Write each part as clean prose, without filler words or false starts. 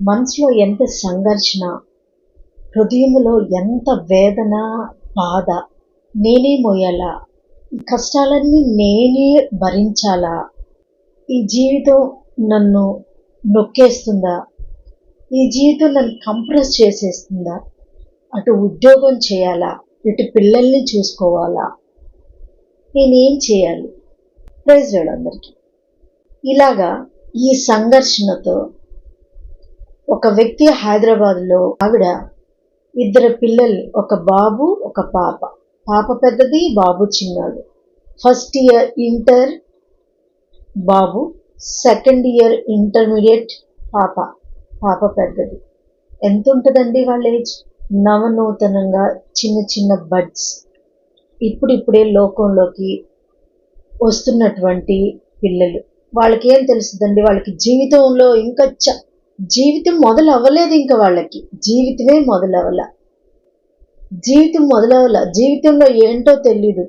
మనసులో ఎంత సంఘర్షణ, హృదయములో ఎంత వేదన, బాధ. నేనే మోయాలా? ఈ కష్టాలన్నీ నేనే భరించాలా? ఈ జీవితం నన్ను నొక్కేస్తుందా? ఈ జీవితం నన్ను కంప్రెస్ చేసేస్తుందా? అటు ఉద్యోగం చేయాలా? ఇటు పిల్లల్ని చూసుకోవాలా? నేనేం చేయాలి? ప్రైజ్ లార్డ్ అందరికీ. ఇలాగా ఈ సంఘర్షణతో ఒక వ్యక్తి హైదరాబాద్లో ఆవిడ ఇద్దరు పిల్లల్ని, ఒక బాబు ఒక పాప. పాప పెద్దది, బాబు చిన్నాడు. ఫస్ట్ ఇయర్ ఇంటర్ బాబు, సెకండ్ ఇయర్ ఇంటర్మీడియట్ పాప. పాప పెద్దది. ఎంత ఉంటుందండి వాళ్ళ ఏజ్? నవనూతనంగా చిన్న చిన్న బడ్స్, ఇప్పుడిప్పుడే లోకంలోకి వస్తున్నటువంటి పిల్లలు. వాళ్ళకి ఏం తెలుస్తుందండి? వాళ్ళకి జీవితంలో ఇంకా జీవితం మొదలు అవ్వలేదు. ఇంకా వాళ్ళకి జీవితమే మొదలవ్వాల. జీవితంలో ఏంటో తెలీదు.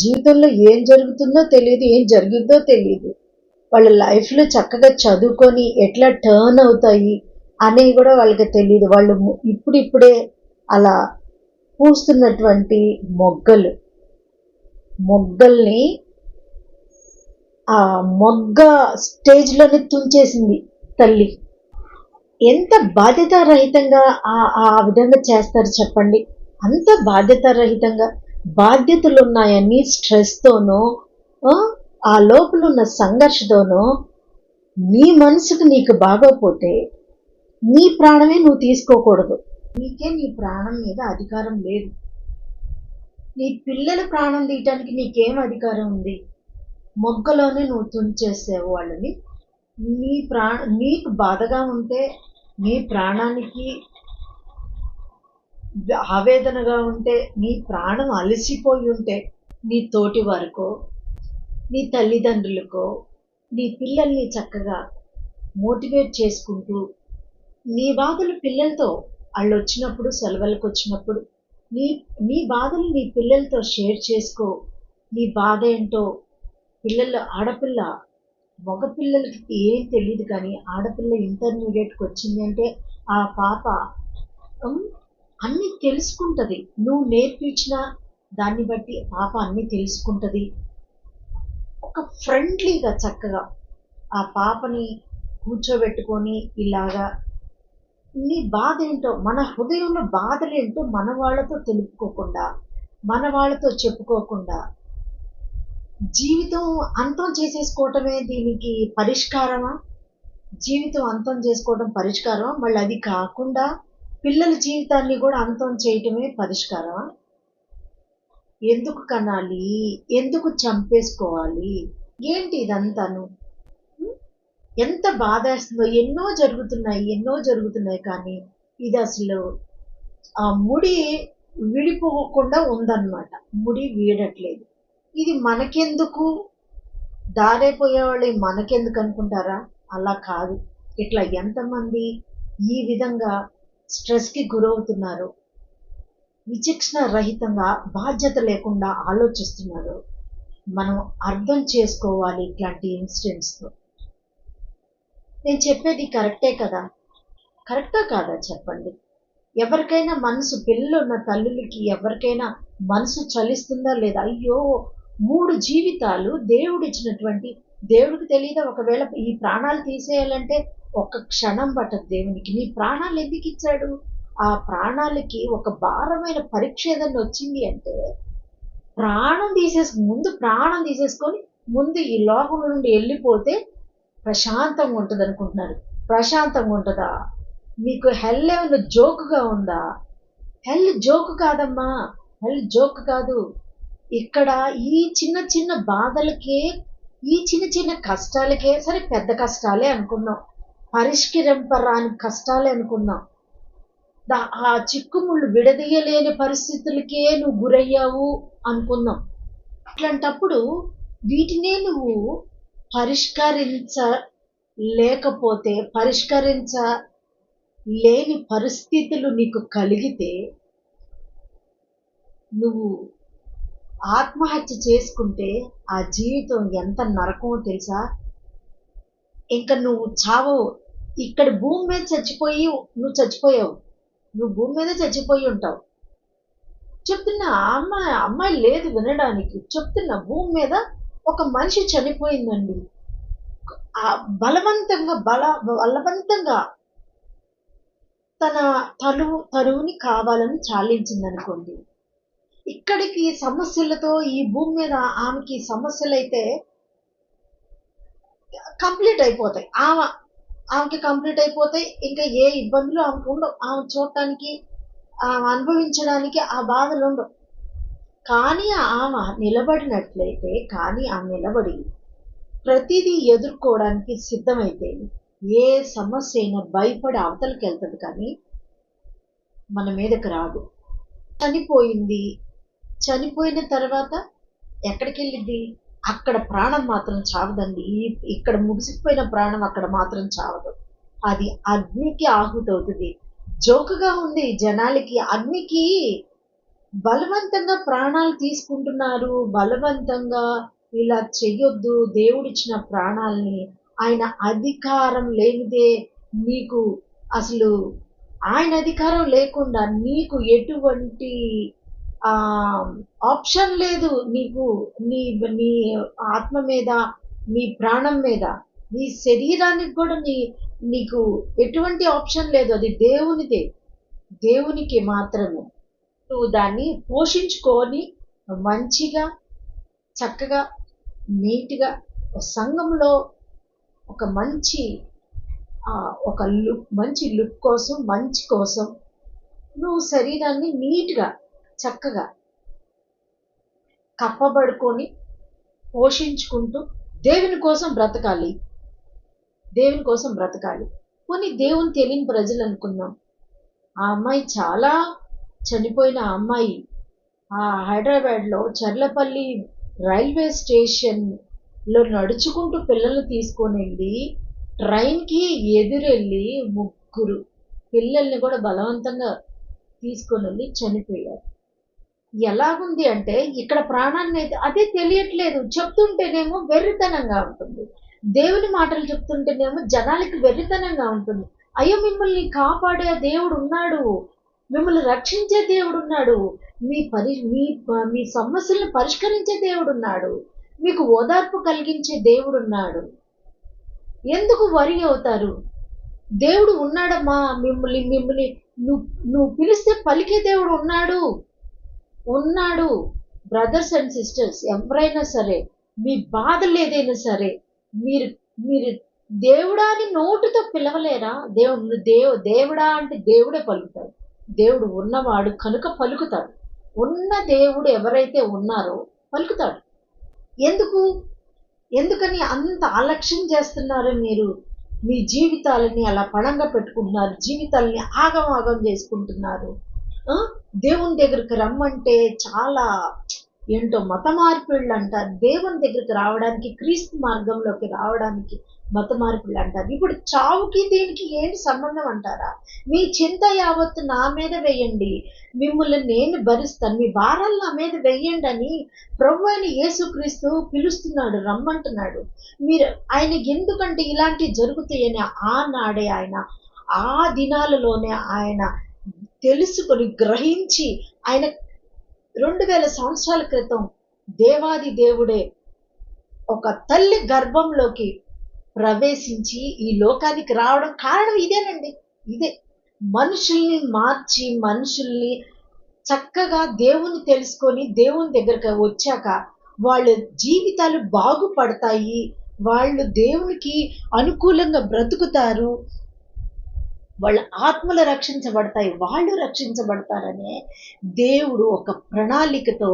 జీవితంలో ఏం జరుగుతుందో తెలియదు, ఏం జరిగిద్దో తెలియదు. వాళ్ళ లైఫ్లో చక్కగా చదువుకొని ఎట్లా టర్న్ అవుతాయి అనేవి కూడా వాళ్ళకి తెలియదు. వాళ్ళు ఇప్పుడిప్పుడే అలా పూస్తున్నటువంటి మొగ్గల్ని ఆ మొగ్గ స్టేజ్లోనే తుంచేసింది తల్లి. ఎంత బాధ్యతారహితంగా ఆ విధంగా చేస్తారు చెప్పండి? అంత బాధ్యతారహితంగా. బాధ్యతలు ఉన్నాయని స్ట్రెస్తోనో, ఆ లోపల ఉన్న సంఘర్షతోనో నీ మనసుకు నీకు బాగోపోతే నీ ప్రాణమే నువ్వు తీసుకోకూడదు. నీకే నీ ప్రాణం మీద అధికారం లేదు. నీ పిల్లల ప్రాణం తీయటానికి నీకేం అధికారం ఉంది? మొగ్గలోనే నువ్వు తుంచేసావు వాళ్ళని. నీకు బాధగా ఉంటే, నీ ప్రాణానికి ఆవేదనగా ఉంటే, నీ ప్రాణం అలసిపోయి ఉంటే, నీ తోటి వారికో, నీ తల్లిదండ్రులకో, నీ పిల్లల్ని చక్కగా మోటివేట్ చేసుకుంటూ, నీ బాధలు పిల్లలతో వాళ్ళు వచ్చినప్పుడు, సెలవులకు వచ్చినప్పుడు నీ బాధలు నీ పిల్లలతో షేర్ చేసుకో. నీ బాధ ఏంటో ఆడపిల్ల, మగపిల్లలకి ఏం తెలియదు, కానీ ఆడపిల్ల ఇంటర్మీడియట్కి వచ్చింది అంటే ఆ పాప అన్నీ తెలుసుకుంటుంది. నువ్వు నేర్పించిన దాన్ని బట్టి పాప అన్నీ తెలుసుకుంటుంది. ఒక ఫ్రెండ్లీగా చక్కగా ఆ పాపని కూర్చోబెట్టుకొని ఇలాగా నీ బాధ ఏంటో, మన హృదయంలో బాధలేంటో మన వాళ్ళతో తెలుపుకోకుండా, మన వాళ్ళతో చెప్పుకోకుండా జీవితం అంతం చేసేసుకోవటమే దీనికి పరిష్కారమా? జీవితం అంతం చేసుకోవడం పరిష్కారమా? మళ్ళీ అది కాకుండా పిల్లల జీవితాన్ని కూడా అంతం చేయటమే పరిష్కారమా? ఎందుకు కనాలి? ఎందుకు చంపేసుకోవాలి? ఏంటి ఇదంతాను? ఎంత బాధేస్తుందో. ఎన్నో జరుగుతున్నాయి, కానీ ఇది అసలు ఆ ముడి విడిపోకుండా ఉందన్నమాట. ముడి వీడట్లేదు. ఇది మనకెందుకు, దారైపోయేవాళ్ళు మనకెందుకు అనుకుంటారా? అలా కాదు. ఇట్లా ఎంతమంది ఈ విధంగా స్ట్రెస్కి గురవుతున్నారు, విచక్షణ రహితంగా బాధ్యత లేకుండా ఆలోచిస్తున్నారు. మనం అర్థం చేసుకోవాలి ఇట్లాంటి ఇన్సిడెంట్స్తో. నేను చెప్పేది కరెక్టే కదా? కరెక్టా కాదా చెప్పండి? ఎవరికైనా మనసు, పిల్లలున్న తల్లులకి ఎవరికైనా మనసు చలిస్తుందా లేదా? అయ్యో, 3 జీవితాలు దేవుడిచ్చినటువంటి, దేవుడికి తెలియదా ఒకవేళ ఈ ప్రాణాలు తీసేయాలంటే ఒక్క క్షణం పట్టదు దేవునికి. నీ ప్రాణాలు ఎందుకు ఇచ్చాడు? ఆ ప్రాణాలకి ఒక భారమైన పరీక్ష ఏదన్నా వచ్చింది అంటే ప్రాణం తీసేసుకొని ముందు ఈ లోకం నుండి వెళ్ళిపోతే ప్రశాంతంగా ఉంటుంది అనుకుంటున్నారు. ప్రశాంతంగా ఉంటుందా? మీకు హెల్ ఏమైనా జోకుగా ఉందా? హెల్ జోకు కాదమ్మా, హెల్ జోక్ కాదు. ఇక్కడ ఈ చిన్న చిన్న బాధలకే, ఈ చిన్న చిన్న కష్టాలకే, సరే పెద్ద కష్టాలే అనుకున్నాం, పరిష్కరింపరాని కష్టాలే అనుకున్నాం. ఆ చిక్కుముళ్ళు విడదీయలేని పరిస్థితులకే నువ్వు గురయ్యావు అనుకుందాం. అట్లాంటప్పుడు వీటినే నువ్వు పరిష్కరించలేని పరిస్థితులు నీకు కలిగితే నువ్వు ఆత్మహత్య చేసుకుంటే ఆ జీవితం ఎంత నరకమో తెలుసా? ఇంకా నువ్వు చావవు. ఇక్కడ భూమి మీద చచ్చిపోయి నువ్వు చచ్చిపోయావు, నువ్వు భూమి మీద చచ్చిపోయి ఉంటావు. చెప్తున్నా అమ్మాయి లేదు వినడానికి. చెప్తున్నా భూమి మీద ఒక మనిషి చనిపోయిందండి. బలవంతంగా తన తరువుని కావాలని చాలించింది అనుకోండి. ఇక్కడికి సమస్యలతో ఈ భూమి మీద ఆమెకి సమస్యలు అయితే కంప్లీట్ అయిపోతాయి. ఆమెకి కంప్లీట్ అయిపోతాయి. ఇంకా ఏ ఇబ్బందులు ఆమెకు ఉండవు. ఆమె చూడటానికి, ఆమె అనుభవించడానికి ఆ బాధలు ఉండవు. కానీ ఆమె నిలబడినట్లయితే, ఆమె నిలబడి ప్రతిదీ ఎదుర్కోవడానికి సిద్ధమైతే ఏ సమస్య అయినా భయపడి అవతలకి వెళ్తుంది, కానీ మన మీదకి రాదు. చనిపోయిన తర్వాత ఎక్కడికి వెళ్ళిద్ది? అక్కడ ప్రాణం మాత్రం చావదండి. ఇక్కడ ముగిసిపోయిన ప్రాణం అక్కడ మాత్రం చావదు. అది అగ్నికి ఆహుతవుతుంది. జోకుగా ఉంది జనాలకి. అగ్నికి బలవంతంగా ప్రాణాలు తీసుకుంటున్నారు. బలవంతంగా ఇలా చెయ్యొద్దు. దేవుడిచ్చిన ప్రాణాలని, ఆయన అధికారం లేనిదే నీకు అసలు, ఆయన అధికారం లేకుండా నీకు ఎటువంటి ఆప్షన్ లేదు. నీకు నీ నీ ఆత్మ మీద, నీ ప్రాణం మీద, నీ శరీరానికి కూడా నీకు ఎటువంటి ఆప్షన్ లేదు. అది దేవునిదే, దేవునికి మాత్రమే. నువ్వు దాన్ని పోషించుకొని మంచిగా, చక్కగా, నీట్గా సంఘంలో ఒక మంచి లుక్ కోసం, మంచి కోసం నువ్వు శరీరాన్ని నీట్గా, చక్కగా కప్పబడుకొని పోషించుకుంటూ దేవుని కోసం బ్రతకాలి. కొన్ని దేవుని తెలియని ప్రజలు అనుకున్నాం. ఆ అమ్మాయి చాలా చనిపోయిన అమ్మాయి హైదరాబాద్లో చర్లపల్లి రైల్వే స్టేషన్లో నడుచుకుంటూ పిల్లల్ని తీసుకొని వెళ్ళి ట్రైన్కి ఎదురెళ్ళి 3 పిల్లల్ని కూడా బలవంతంగా తీసుకొని వెళ్ళి చనిపోయారు. ఎలాగుంది అంటే ఇక్కడ ప్రాణాన్ని అయితే అదే తెలియట్లేదు. చెప్తుంటేనేమో వెర్రితనంగా ఉంటుంది. దేవుని మాటలు చెప్తుంటేనేమో జనాలకి వెర్రితనంగా ఉంటుంది. అయ్యో, మిమ్మల్ని కాపాడే దేవుడు ఉన్నాడు, మిమ్మల్ని రక్షించే దేవుడు ఉన్నాడు, మీ సమస్యలను పరిష్కరించే దేవుడు ఉన్నాడు, మీకు ఓదార్పు కలిగించే దేవుడు ఉన్నాడు. ఎందుకు వరి అవుతారు? దేవుడు ఉన్నాడమ్మా. మిమ్మల్ని నువ్వు పిలిస్తే పలికే దేవుడు ఉన్నాడు. బ్రదర్స్ అండ్ సిస్టర్స్, ఎవరైనా సరే, మీ బాధలు ఏదైనా సరే, మీరు దేవుడా అని నోటితో పిలవలేరా? దేవుడా అంటే దేవుడే పలుకుతాడు. దేవుడు ఉన్నవాడు కనుక పలుకుతాడు. ఉన్న దేవుడు ఎవరైతే ఉన్నారో పలుకుతాడు. ఎందుకని అంత అలక్ష్యం చేస్తున్నారు? మీరు మీ జీవితాలని అలా పణంగా పెట్టుకుంటున్నారు. జీవితాలని ఆగం చేసుకుంటున్నారు. దేవుని దగ్గరికి రమ్మంటే చాలా ఏంటో మత మార్పిళ్ళు అంటారు. దేవుని దగ్గరికి రావడానికి, క్రీస్తు మార్గంలోకి రావడానికి మత మార్పిళ్ళు అంటారు. ఇప్పుడు చావుకి దీనికి ఏంటి సంబంధం అంటారా? మీ చింత యావత్తు నా మీద వేయండి, మిమ్మల్ని నేను భరిస్తాను, మీ భారాలు నా మీద వేయండి అని ప్రభు అయిన యేసుక్రీస్తు పిలుస్తున్నాడు, రమ్మంటున్నాడు. మీరు ఆయన ఎందుకంటే ఇలాంటివి జరుగుతాయని ఆనాడే ఆయన, ఆ దినాలలోనే ఆయన తెలుసుకొని గ్రహించి, ఆయన 2000 సంవత్సరాల క్రితం దేవాది దేవుడే ఒక తల్లి గర్భంలోకి ప్రవేశించి ఈ లోకానికి రావడం కారణం ఇదేనండి. ఇదే మనుషుల్ని మార్చి, మనుషుల్ని చక్కగా దేవుని తెలుసుకొని దేవుని దగ్గరకు వచ్చాక వాళ్ళ జీవితాలు బాగుపడతాయి, వాళ్ళు దేవునికి అనుకూలంగా బ్రతుకుతారు, వాళ్ళ ఆత్మలు రక్షించబడతాయి, వాళ్ళు రక్షించబడతారనే దేవుడు ఒక ప్రణాళికతో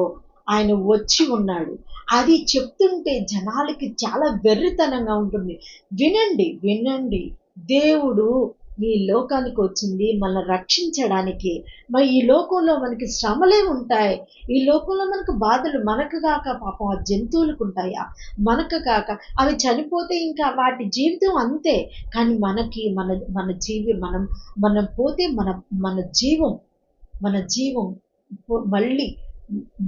ఆయన వచ్చి ఉన్నాడు. అది చెప్తుంటే జనాలకి చాలా వెర్రితనంగా ఉంటుంది. వినండి, దేవుడు ఈ లోకానికి వచ్చింది మనల్ని రక్షించడానికి. మరి ఈ లోకంలో మనకి శ్రమలే ఉంటాయి, ఈ లోకంలో మనకు బాధలు, మనకు కాక పాపం ఆ జంతువులకు ఉంటాయా? మనకు కాక అవి చనిపోతే ఇంకా వాటి జీవితం అంతే. కానీ మనకి మనం పోతే మన జీవం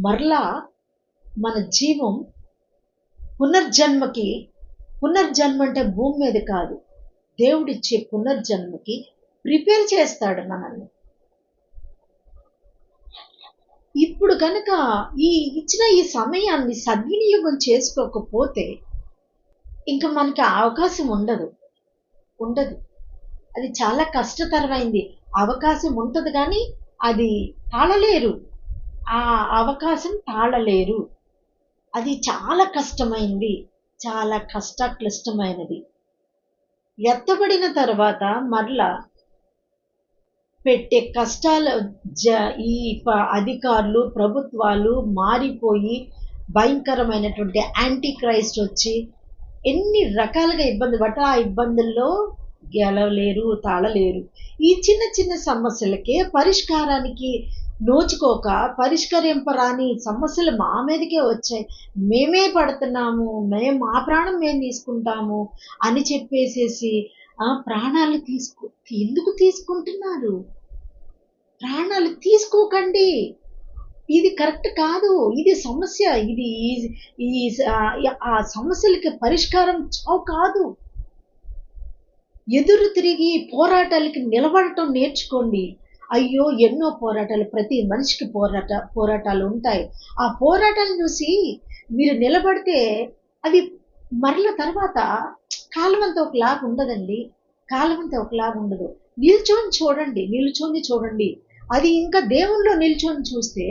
మరలా మన జీవం పునర్జన్మ అంటే భూమి మీద కాదు, దేవుడిచ్చే పునర్జన్మకి ప్రిపేర్ చేస్తాడు మనల్ని. ఇప్పుడు కనుక ఇచ్చిన ఈ సమయాన్ని సద్వినియోగం చేసుకోకపోతే ఇంకా మనకి అవకాశం ఉండదు. అది చాలా కష్టతరమైంది. అవకాశం ఉంటుంది కానీ అది తాళలేరు. ఆ అవకాశం తాళలేరు. అది చాలా కష్టమైంది, చాలా క్లిష్టమైనది. ఎత్తబడిన తర్వాత మరలా పెట్టే కష్టాలు ఈ అధికారులు, ప్రభుత్వాలు మారిపోయి భయంకరమైనటువంటి యాంటీ క్రైస్ట్ వచ్చి ఎన్ని రకాలుగా ఇబ్బంది పడితే ఆ ఇబ్బందుల్లో గెలవలేరు, తాళలేరు. ఈ చిన్న చిన్న సమస్యలకే పరిష్కారానికి నోచుకోక పరిష్కరింపరాని సమస్యలు మా మీదకే వచ్చాయి, మేమే పడుతున్నాము, మా ప్రాణం మేము తీసుకుంటాము అని చెప్పేసేసి ప్రాణాలు ఎందుకు తీసుకుంటున్నారు? ప్రాణాలు తీసుకోకండి. ఇది కరెక్ట్ కాదు. ఇది సమస్య. ఇది ఆ సమస్యలకి పరిష్కారం చావు కాదు. ఎదురు తిరిగి పోరాటాలకి నిలబడటం నేర్చుకోండి. అయ్యో, ఎన్నో పోరాటాలు, ప్రతి మనిషికి పోరాటాలు ఉంటాయి. ఆ పోరాటాలను చూసి మీరు నిలబడితే అది మరల తర్వాత కాలం అంతా ఒకలాగా ఉండదండి. కాలం అంతా ఒకలాగా ఉండదు. నిల్చొని చూడండి. అది ఇంకా దేవుల్లో నిల్చొని చూస్తే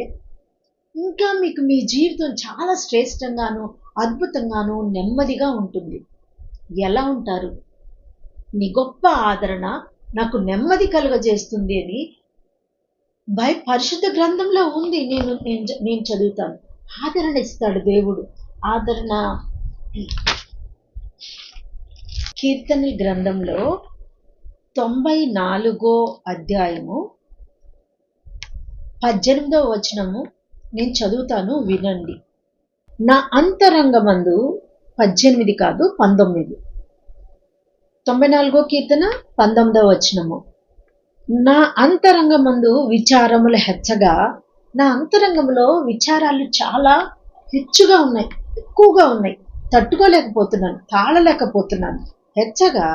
ఇంకా మీకు మీ జీవితం చాలా శ్రేష్టంగాను, అద్భుతంగాను, నెమ్మదిగా ఉంటుంది. ఎలా ఉంటారు? నీ గొప్ప ఆదరణ నాకు నెమ్మది కలుగజేస్తుంది అని పరిశుద్ధ గ్రంథంలో ఉంది. నేను చదువుతాను. ఆదరణ ఇస్తాడు దేవుడు. ఆదరణ కీర్తనల గ్రంథంలో 94వ అధ్యాయము 18వ వచనము నేను చదువుతాను, వినండి. నా అంతరంగమందు 18 కాదు 19, 94వ కీర్తన 19వ వచనము. నా అంతరంగమందు విచారములు హెచ్చగా, నా అంతరంగంలో విచారాలు చాలా హెచ్చుగా ఉన్నాయి, ఎక్కువగా ఉన్నాయి. తట్టుకోలేకపోతున్నాను, తాళలేకపోతున్నాను. హెచ్చగా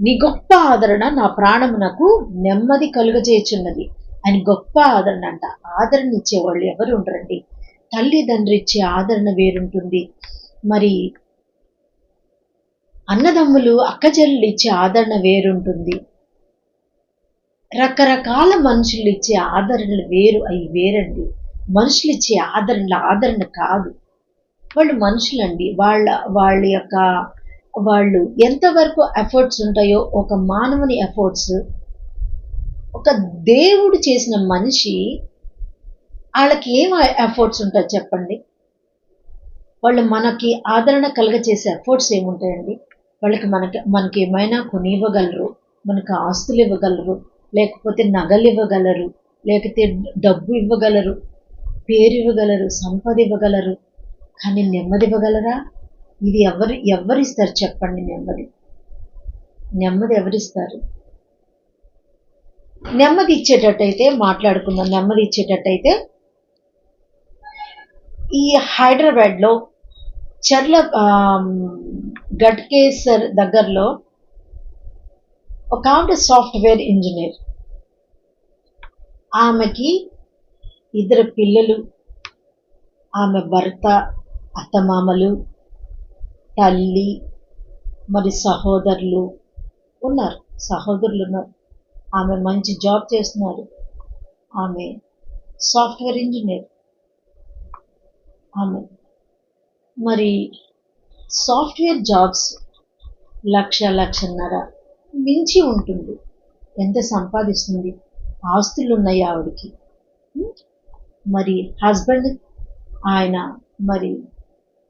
నీ గొప్ప ఆదరణ నా ప్రాణమునకు నెమ్మది కలుగజేయుచున్నది అని. గొప్ప ఆదరణ అంట. ఆదరణ ఇచ్చేవాళ్ళు ఎవరు ఉండరండి. తల్లిదండ్రి ఇచ్చే ఆదరణ వేరుంటుంది. మరి అన్నదమ్ములు, అక్కచెల్లెలు ఇచ్చే ఆదరణ వేరుంటుంది. రకరకాల మనుషులు ఇచ్చే ఆదరణలు వేరు. అవి వేరండి. మనుషులు ఇచ్చే ఆదరణ కాదు. వాళ్ళు మనుషులండి. వాళ్ళు ఎంతవరకు ఎఫర్ట్స్ ఉంటాయో, ఒక మానవుని ఎఫర్ట్స్, ఒక దేవుడు చేసిన మనిషి వాళ్ళకి ఏం ఎఫర్ట్స్ ఉంటాయి చెప్పండి? వాళ్ళు మనకి ఆదరణ కలగచేసే ఎఫర్ట్స్ ఏముంటాయండి? వాళ్ళకి మనకి ఏమైనా కొనివ్వగలరు, మనకు ఆస్తులు ఇవ్వగలరు, లేకపోతే నగలు ఇవ్వగలరు, లేకపోతే డబ్బు ఇవ్వగలరు, పేరు ఇవ్వగలరు, సంపద ఇవ్వగలరు. కానీ నెమ్మది ఇవ్వగలరా? ఇది ఎవరిస్తారు చెప్పండి? నెమ్మది ఎవరిస్తారు? నెమ్మది ఇచ్చేటట్టయితే మాట్లాడుకుందాం. నెమ్మది ఇచ్చేటట్టయితే ఈ హైదరాబాద్లో గట్కేసర్ దగ్గరలో ఒక ఆవిడ సాఫ్ట్వేర్ ఇంజనీర్. ఆమెకి 2 పిల్లలు, ఆమె భర్త, అత్తమామలు, తల్లి, మరి సహోదరులు ఉన్నారు. ఆమె మంచి జాబ్ చేస్తున్నారు. ఆమె సాఫ్ట్వేర్ ఇంజనీర్. ఆమె మరి సాఫ్ట్వేర్ జాబ్స్ 1,00,000 మించి ఉంటుంది. ఎంత సంపాదిస్తుంది? ఆస్తులు ఉన్నాయి ఆవిడికి. మరి హస్బెండ్ ఆయన మరి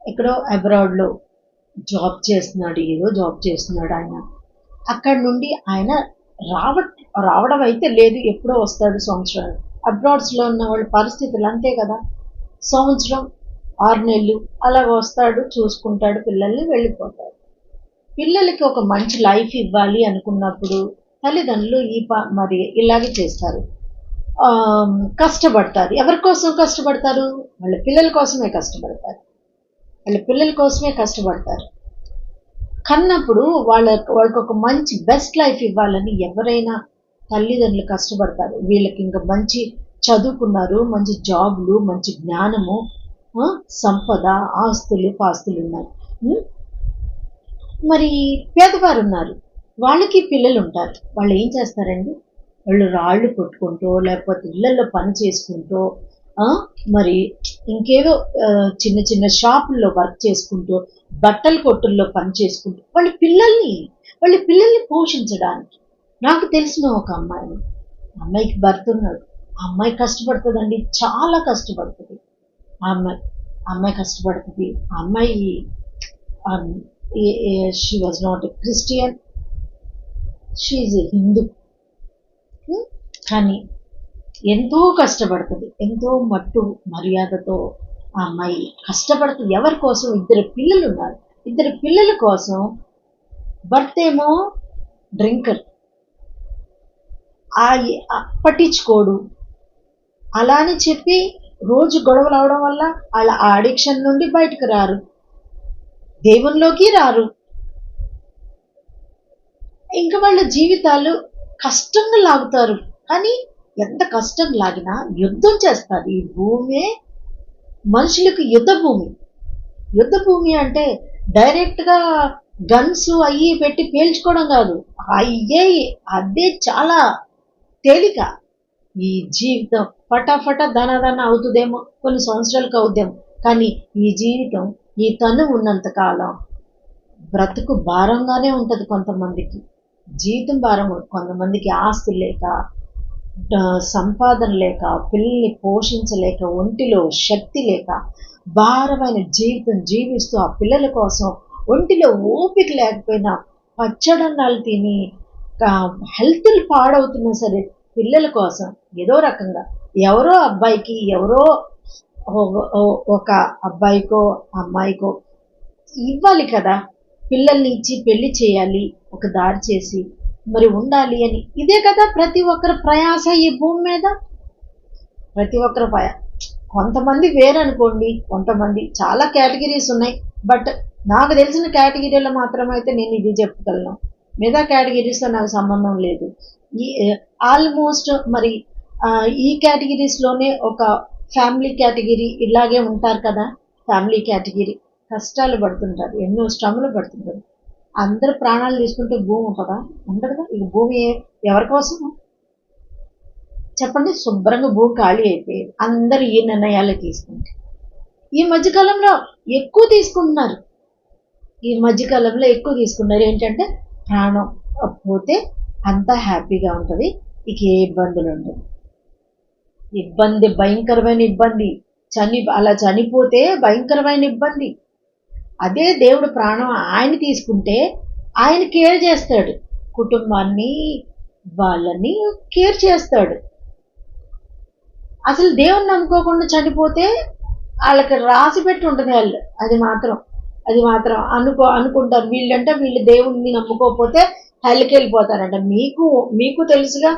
ఎక్కడో అబ్రాడ్లో జాబ్ చేస్తున్నాడు, ఏదో జాబ్ చేస్తున్నాడు ఆయన. అక్కడ నుండి ఆయన రావడం అయితే లేదు, ఎప్పుడో వస్తాడు సంవత్సరాలు. అబ్రాడ్స్లో ఉన్న వాళ్ళ పరిస్థితులు అంతే కదా. సంవత్సరం 6 నెలలు అలాగ వస్తాడు, చూసుకుంటాడు పిల్లల్ని, వెళ్ళిపోతాడు. పిల్లలకి ఒక మంచి లైఫ్ ఇవ్వాలి అనుకున్నప్పుడు తల్లిదండ్రులు మరి ఇలాగే చేస్తారు. కష్టపడతారు. ఎవరి కోసం కష్టపడతారు? వాళ్ళ పిల్లల కోసమే కష్టపడతారు. కన్నప్పుడు వాళ్ళకి ఒక మంచి బెస్ట్ లైఫ్ ఇవ్వాలని ఎవరైనా తల్లిదండ్రులు కష్టపడతారు. వీళ్ళకి ఇంకా మంచి చదువుకున్నారు, మంచి జాబులు, మంచి జ్ఞానము, సంపద, ఆస్తులు పాస్తులు ఉన్నాయి. మరి పేదవారు ఉన్నారు, వాళ్ళకి పిల్లలు ఉంటారు. వాళ్ళు ఏం చేస్తారండి, వాళ్ళు రాళ్ళు కొట్టుకుంటూ లేకపోతే ఇళ్లలో పని చేసుకుంటూ మరి ఇంకేదో చిన్న చిన్న షాపుల్లో వర్క్ చేసుకుంటూ బట్టల కొట్టుల్లో పని చేసుకుంటూ వాళ్ళ పిల్లల్ని పోషించడానికి. నాకు తెలిసిన ఒక అమ్మాయికి భర్త ఉన్నాడు. ఆ అమ్మాయి కష్టపడుతుందండి, చాలా కష్టపడుతుంది. ఆ అమ్మాయి కష్టపడుతుంది. ఆ అమ్మాయి she was not a Christian, she is a Hindu. కానీ ఎంతో కష్టపడుతుంది, ఎంతో మట్టు మర్యాదతో ఆ అమ్మాయి కష్టపడుతుంది. ఎవరి కోసం? 2 పిల్లలు ఉన్నారు. 2 పిల్లల కోసం. భర్త ఏమో డ్రింకర్, పట్టించుకోడు. అలా అని చెప్పి రోజు గొడవలు అవడం వల్ల వాళ్ళ ఆ అడిక్షన్ నుండి బయటకు రారు, దేవునిలోకి రారు. ఇంకా వాళ్ళ జీవితాలు కష్టంగా లాగుతారు. కానీ ఎంత కష్టం లాగినా యుద్ధం చేస్తారు. ఈ భూమే మనుషులకు యుద్ధ భూమి అంటే డైరెక్ట్గా గన్స్ అయ్యి పెట్టి పేల్చుకోవడం కాదు. అదే చాలా తేలిక. ఈ జీవితం ఫటాఫట ధన అవుతుందేమో, కొన్ని సంవత్సరాలకు అవుద్దేమో, కానీ ఈ జీవితం, ఈ తను ఉన్నంత కాలం బ్రతుకు భారంగానే ఉంటుంది. కొంతమందికి జీవితం భారం, కొంతమందికి ఆస్తులు లేక, సంపాదన లేక, పిల్లల్ని పోషించలేక, ఒంటిలో శక్తి లేక భారమైన జీవితం జీవిస్తూ ఆ పిల్లల కోసం ఒంటిలో ఓపిక లేకపోయినా పచ్చడన్నాలు తిని హెల్త్లు పాడవుతున్నా సరే పిల్లల కోసం ఏదో రకంగా ఎవరో అబ్బాయికి, ఎవరో ఒక అబ్బాయికో అమ్మాయికో ఇవ్వాలి కదా, పిల్లల్ని ఇచ్చి పెళ్లి చేయాలి, ఒక దారి చేసి మరి ఉండాలి అని. ఇదే కదా ప్రతి ఒక్కరి ప్రయాస ఈ భూమి మీద. ప్రతి ఒక్కరి కొంతమంది వేరనుకోండి, కొంతమంది చాలా కేటగిరీస్ ఉన్నాయి. బట్ నాకు తెలిసిన కేటగిరీలో మాత్రమైతే నేను ఇది చెప్పగలను. మిగతా కేటగిరీస్తో నాకు సంబంధం లేదు. ఆల్మోస్ట్ మరి ఈ కేటగిరీస్లోనే ఒక ఫ్యామిలీ కేటగిరీ ఇలాగే ఉంటారు కదా. ఫ్యామిలీ కేటగిరీ కష్టాలు పడుతుంటారు, ఎన్నో శ్రమలు పడుతుంటారు. అందరు ప్రాణాలు తీసుకుంటే భూమి ఉంటుందా? ఉండదు కదా. ఇక భూమి ఎవరి కోసం చెప్పండి? శుభ్రంగా భూమి ఖాళీ అయిపోయేది. అందరూ ఈ నిర్ణయాలు తీసుకుంటే ఈ మధ్యకాలంలో ఎక్కువ తీసుకుంటున్నారు. ఏంటంటే ప్రాణం పోతే అంతా హ్యాపీగా ఉంటుంది, ఇక ఏ ఇబ్బందులు ఉండవు. భయంకరమైన ఇబ్బంది. అలా చనిపోతే భయంకరమైన ఇబ్బంది. అదే దేవుడు ప్రాణం ఆయన తీసుకుంటే ఆయన కేర్ చేస్తాడు, కుటుంబాన్ని వాళ్ళని కేర్ చేస్తాడు. అసలు దేవుణ్ణి నమ్ముకోకుండా చనిపోతే వాళ్ళకి రాసి పెట్టి ఉంటుంది వాళ్ళు. అది మాత్రం అనుకుంటారు వీళ్ళంటే, వీళ్ళు దేవుణ్ణి నమ్ముకోకపోతే హెల్కి వెళ్ళిపోతారంట. మీకు తెలుసుగా,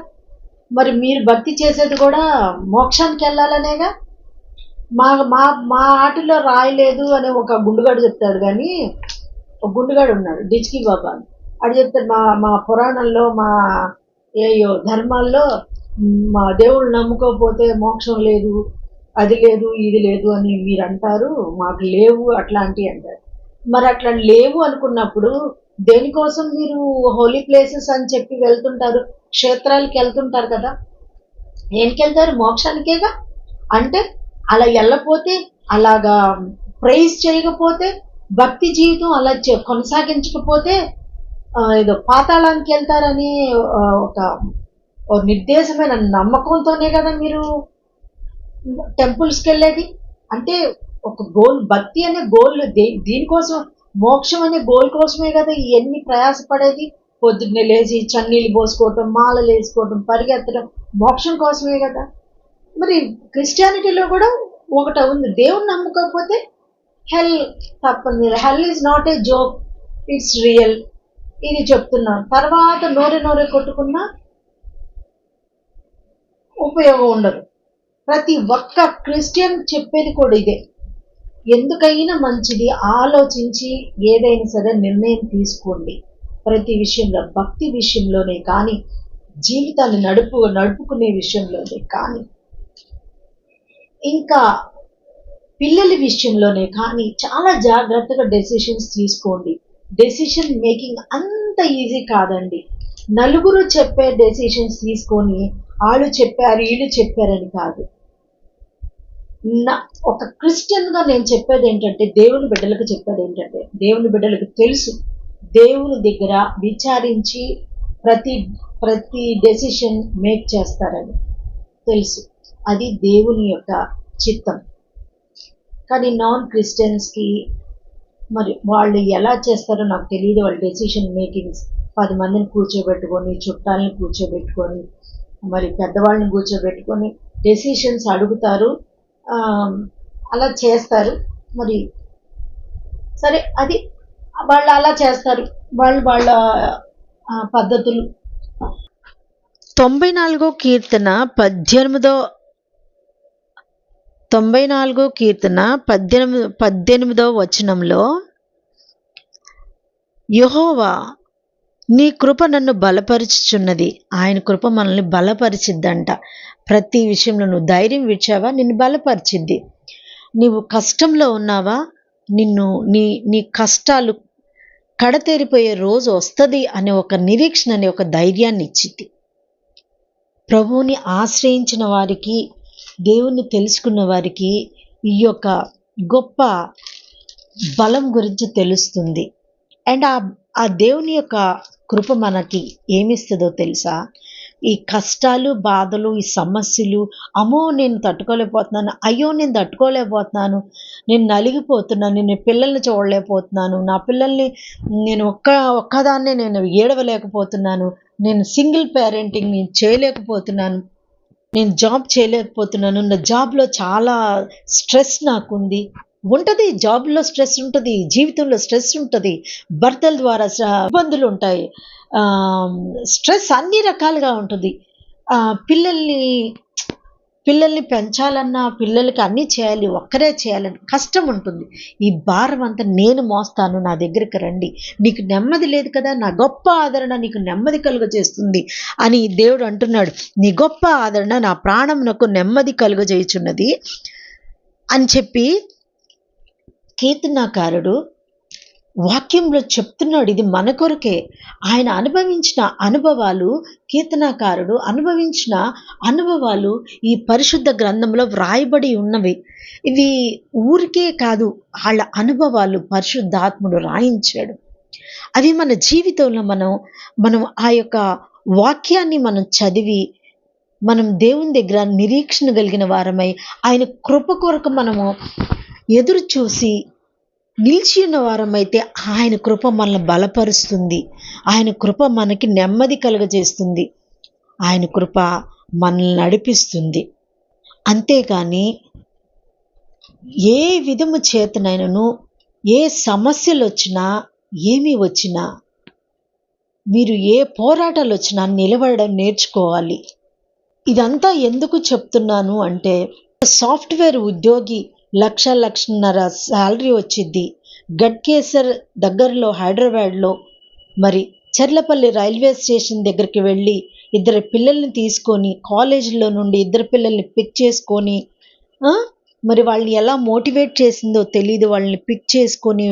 మరి మీరు భక్తి చేసేది కూడా మోక్షానికి వెళ్ళాలనేగా. మా ఆటలో రాయలేదు అని ఒక గుండుగాడు చెప్తాడు. కానీ ఒక గుండుగాడు ఉన్నాడు, డిచ్కి బాబా అని. అది చెప్తాడు, మా పురాణంలో, మా ధర్మాల్లో మా దేవుళ్ళు నమ్ముకోకపోతే మోక్షం లేదు, అది లేదు, ఇది లేదు అని మీరు అంటారు, మాకు లేవు అట్లాంటివి అంటారు. మరి అట్లా లేవు అనుకున్నప్పుడు దేనికోసం మీరు హోలీ ప్లేసెస్ అని చెప్పి వెళ్తుంటారు, క్షేత్రాలకి వెళ్తుంటారు కదా. దేనికి వెళ్తారు? మోక్షానికేగా. అంటే అలా వెళ్ళపోతే, అలాగా ప్రైజ్ చేయకపోతే, భక్తి జీవితం అలా కొనసాగించకపోతే ఏదో పాతాళానికి వెళ్తారని ఒక నిర్దేశమైన నమ్మకంతోనే కదా మీరు టెంపుల్స్కి వెళ్ళేది. అంటే ఒక గోల్, భక్తి అనే గోల్, దీనికోసం, మోక్షం అనే గోల్ కోసమే కదా ఇవన్నీ ప్రయాసపడేది. పొద్దున్నే లేచి చన్నీళ్ళు పోసుకోవటం, మాలలు వేసుకోవటం, పరిగెత్తడం మోక్షం కోసమే కదా. మరి క్రిస్టియానిటీలో కూడా ఒకటి ఉంది, దేవుణ్ణి నమ్ముకోకపోతే హెల్ తప్పని. హెల్ is not a joke, it's real. ఇది చెప్తున్నాను. తర్వాత నోరే కొట్టుకున్నా ఉపయోగం ఉండదు. ప్రతి ఒక్క క్రిస్టియన్ చెప్పేది కూడా ఇదే. ఎందుకైనా మంచిది ఆలోచించి ఏదైనా సరే నిర్ణయం తీసుకోండి. ప్రతి విషయంలో, భక్తి విషయంలోనే కానీ, జీవితాన్ని నడుపుకునే విషయంలోనే కానీ, ఇంకా పిల్లల విషయంలోనే కానీ చాలా జాగ్రత్తగా డెసిషన్స్ తీసుకోండి. డెసిషన్ మేకింగ్ అంత ఈజీ కాదండి. నలుగురు చెప్పే డెసిషన్స్ తీసుకొని వాళ్ళు చెప్పారు వీళ్ళు చెప్పారని కాదు. ఒక క్రిస్టియన్గా నేను చెప్పేది ఏంటంటే, దేవుని బిడ్డలకు చెప్పేది ఏంటంటే, దేవుని బిడ్డలకు తెలుసు దేవుని దగ్గర విచారించి ప్రతి ప్రతి డెసిషన్ మేక్ చేస్తారని తెలుసు. అది దేవుని యొక్క చిత్తం. కానీ నాన్ క్రిస్టియన్స్కి మరి వాళ్ళు ఎలా చేస్తారో నాకు తెలియదు. వాళ్ళ డెసిషన్ మేకింగ్స్ 10 మందిని కూర్చోబెట్టుకొని, చుట్టాలని కూర్చోబెట్టుకొని, మరి పెద్దవాళ్ళని కూర్చోబెట్టుకొని డెసిషన్స్ అడుగుతారు, అలా చేస్తారు. మరి సరే, అది వాళ్ళు అలా చేస్తారు, వాళ్ళ పద్ధతులు. 94 కీర్తన 18 వచనంలో, యెహోవా నీ కృప నన్ను బలపరుచుచున్నది. ఆయన కృప మనల్ని బలపరిచిద్దంట. ప్రతి విషయంలో నువ్వు ధైర్యం విడిచావా, నిన్ను బలపరిచిద్ది. నీవు కష్టంలో ఉన్నావా, నీ కష్టాలు కడతేరిపోయే రోజు వస్తుంది అనే ఒక నిరీక్షణ, అనే ఒక ధైర్యాన్ని ఇచ్చిద్ది. ప్రభువుని ఆశ్రయించిన వారికి, దేవుణ్ణి తెలుసుకున్న వారికి ఈ యొక్క గొప్ప బలం గురించి తెలుస్తుంది. అండ్ ఆ దేవుని యొక్క కృప మనకి ఏమిస్తుందో తెలుసా? ఈ కష్టాలు, బాధలు, ఈ సమస్యలు, అమ్మో నేను తట్టుకోలేకపోతున్నాను, అయ్యో నేను తట్టుకోలేకపోతున్నాను, నేను నలిగిపోతున్నాను, నేను పిల్లల్ని చూడలేకపోతున్నాను, నా పిల్లల్ని నేను ఒక్కదాన్నే నేను ఏడవలేకపోతున్నాను, నేను సింగిల్ పేరెంటింగ్ నేను చేయలేకపోతున్నాను, నేను జాబ్ చేయలేకపోతున్నాను, నా జాబ్లో చాలా స్ట్రెస్ నాకుంది. ఉంటుంది, జాబ్లో స్ట్రెస్ ఉంటుంది, జీవితంలో స్ట్రెస్ ఉంటుంది, భర్తల ద్వారా ఇబ్బందులు ఉంటాయి, స్ట్రెస్ అన్ని రకాలుగా ఉంటుంది. పిల్లల్ని పెంచాలన్నా, పిల్లలకి అన్నీ చేయాలి, ఒక్కరే చేయాలని కష్టం ఉంటుంది. ఈ భారం అంతా నేను మోస్తాను, నా దగ్గరికి రండి, నీకు నెమ్మది లేదు కదా, నా గొప్ప ఆదరణ నీకు నెమ్మది కలుగజేస్తుంది అని దేవుడు అంటున్నాడు. నీ గొప్ప ఆదరణ నా ప్రాణమునకు నెమ్మది కలుగజేయుచున్నది అని చెప్పి కీర్తనాకారుడు వాక్యంలో చెప్తున్నాడు. ఇది మన కొరకే. ఆయన అనుభవించిన అనుభవాలు, కీర్తనాకారుడు అనుభవించిన అనుభవాలు ఈ పరిశుద్ధ గ్రంథంలో వ్రాయబడి ఉన్నవి. ఇవి ఊరికే కాదు, వాళ్ళ అనుభవాలు పరిశుద్ధాత్ముడు రాయించాడు. అవి మన జీవితంలో మనం ఆ యొక్క వాక్యాన్ని మనం చదివి, మనం దేవుని దగ్గర నిరీక్షణ కలిగిన వారమై, ఆయన కృప కొరకు మనము ఎదురు చూసి నిలిచి ఉన్న వారమైతే ఆయన కృప మనల్ని బలపరుస్తుంది, ఆయన కృప మనకి నెమ్మది కలుగజేస్తుంది, ఆయన కృప మనల్ని నడిపిస్తుంది. అంతేకాని ఏ విధము చేతనైనను, ఏ సమస్యలు వచ్చినా, ఏమి వచ్చినా, మీరు ఏ పోరాటాలు వచ్చినా నిలబడడం నేర్చుకోవాలి. ఇదంతా ఎందుకు చెప్తున్నాను అంటే, సాఫ్ట్వేర్ ఉద్యోగి 1,00,000-1,50,000 శాలరీ వచ్చింది. గడ్కేసర్ దగ్గరలో హైదరాబాద్లో మరి చెర్లపల్లి రైల్వే స్టేషన్ దగ్గరికి వెళ్ళి 2 పిల్లల్ని తీసుకొని, కాలేజీలో నుండి 2 పిల్లల్ని పిక్ చేసుకొని, మరి వాళ్ళని ఎలా మోటివేట్ చేసిందో తెలీదు, వాళ్ళని పిక్ చేసుకొని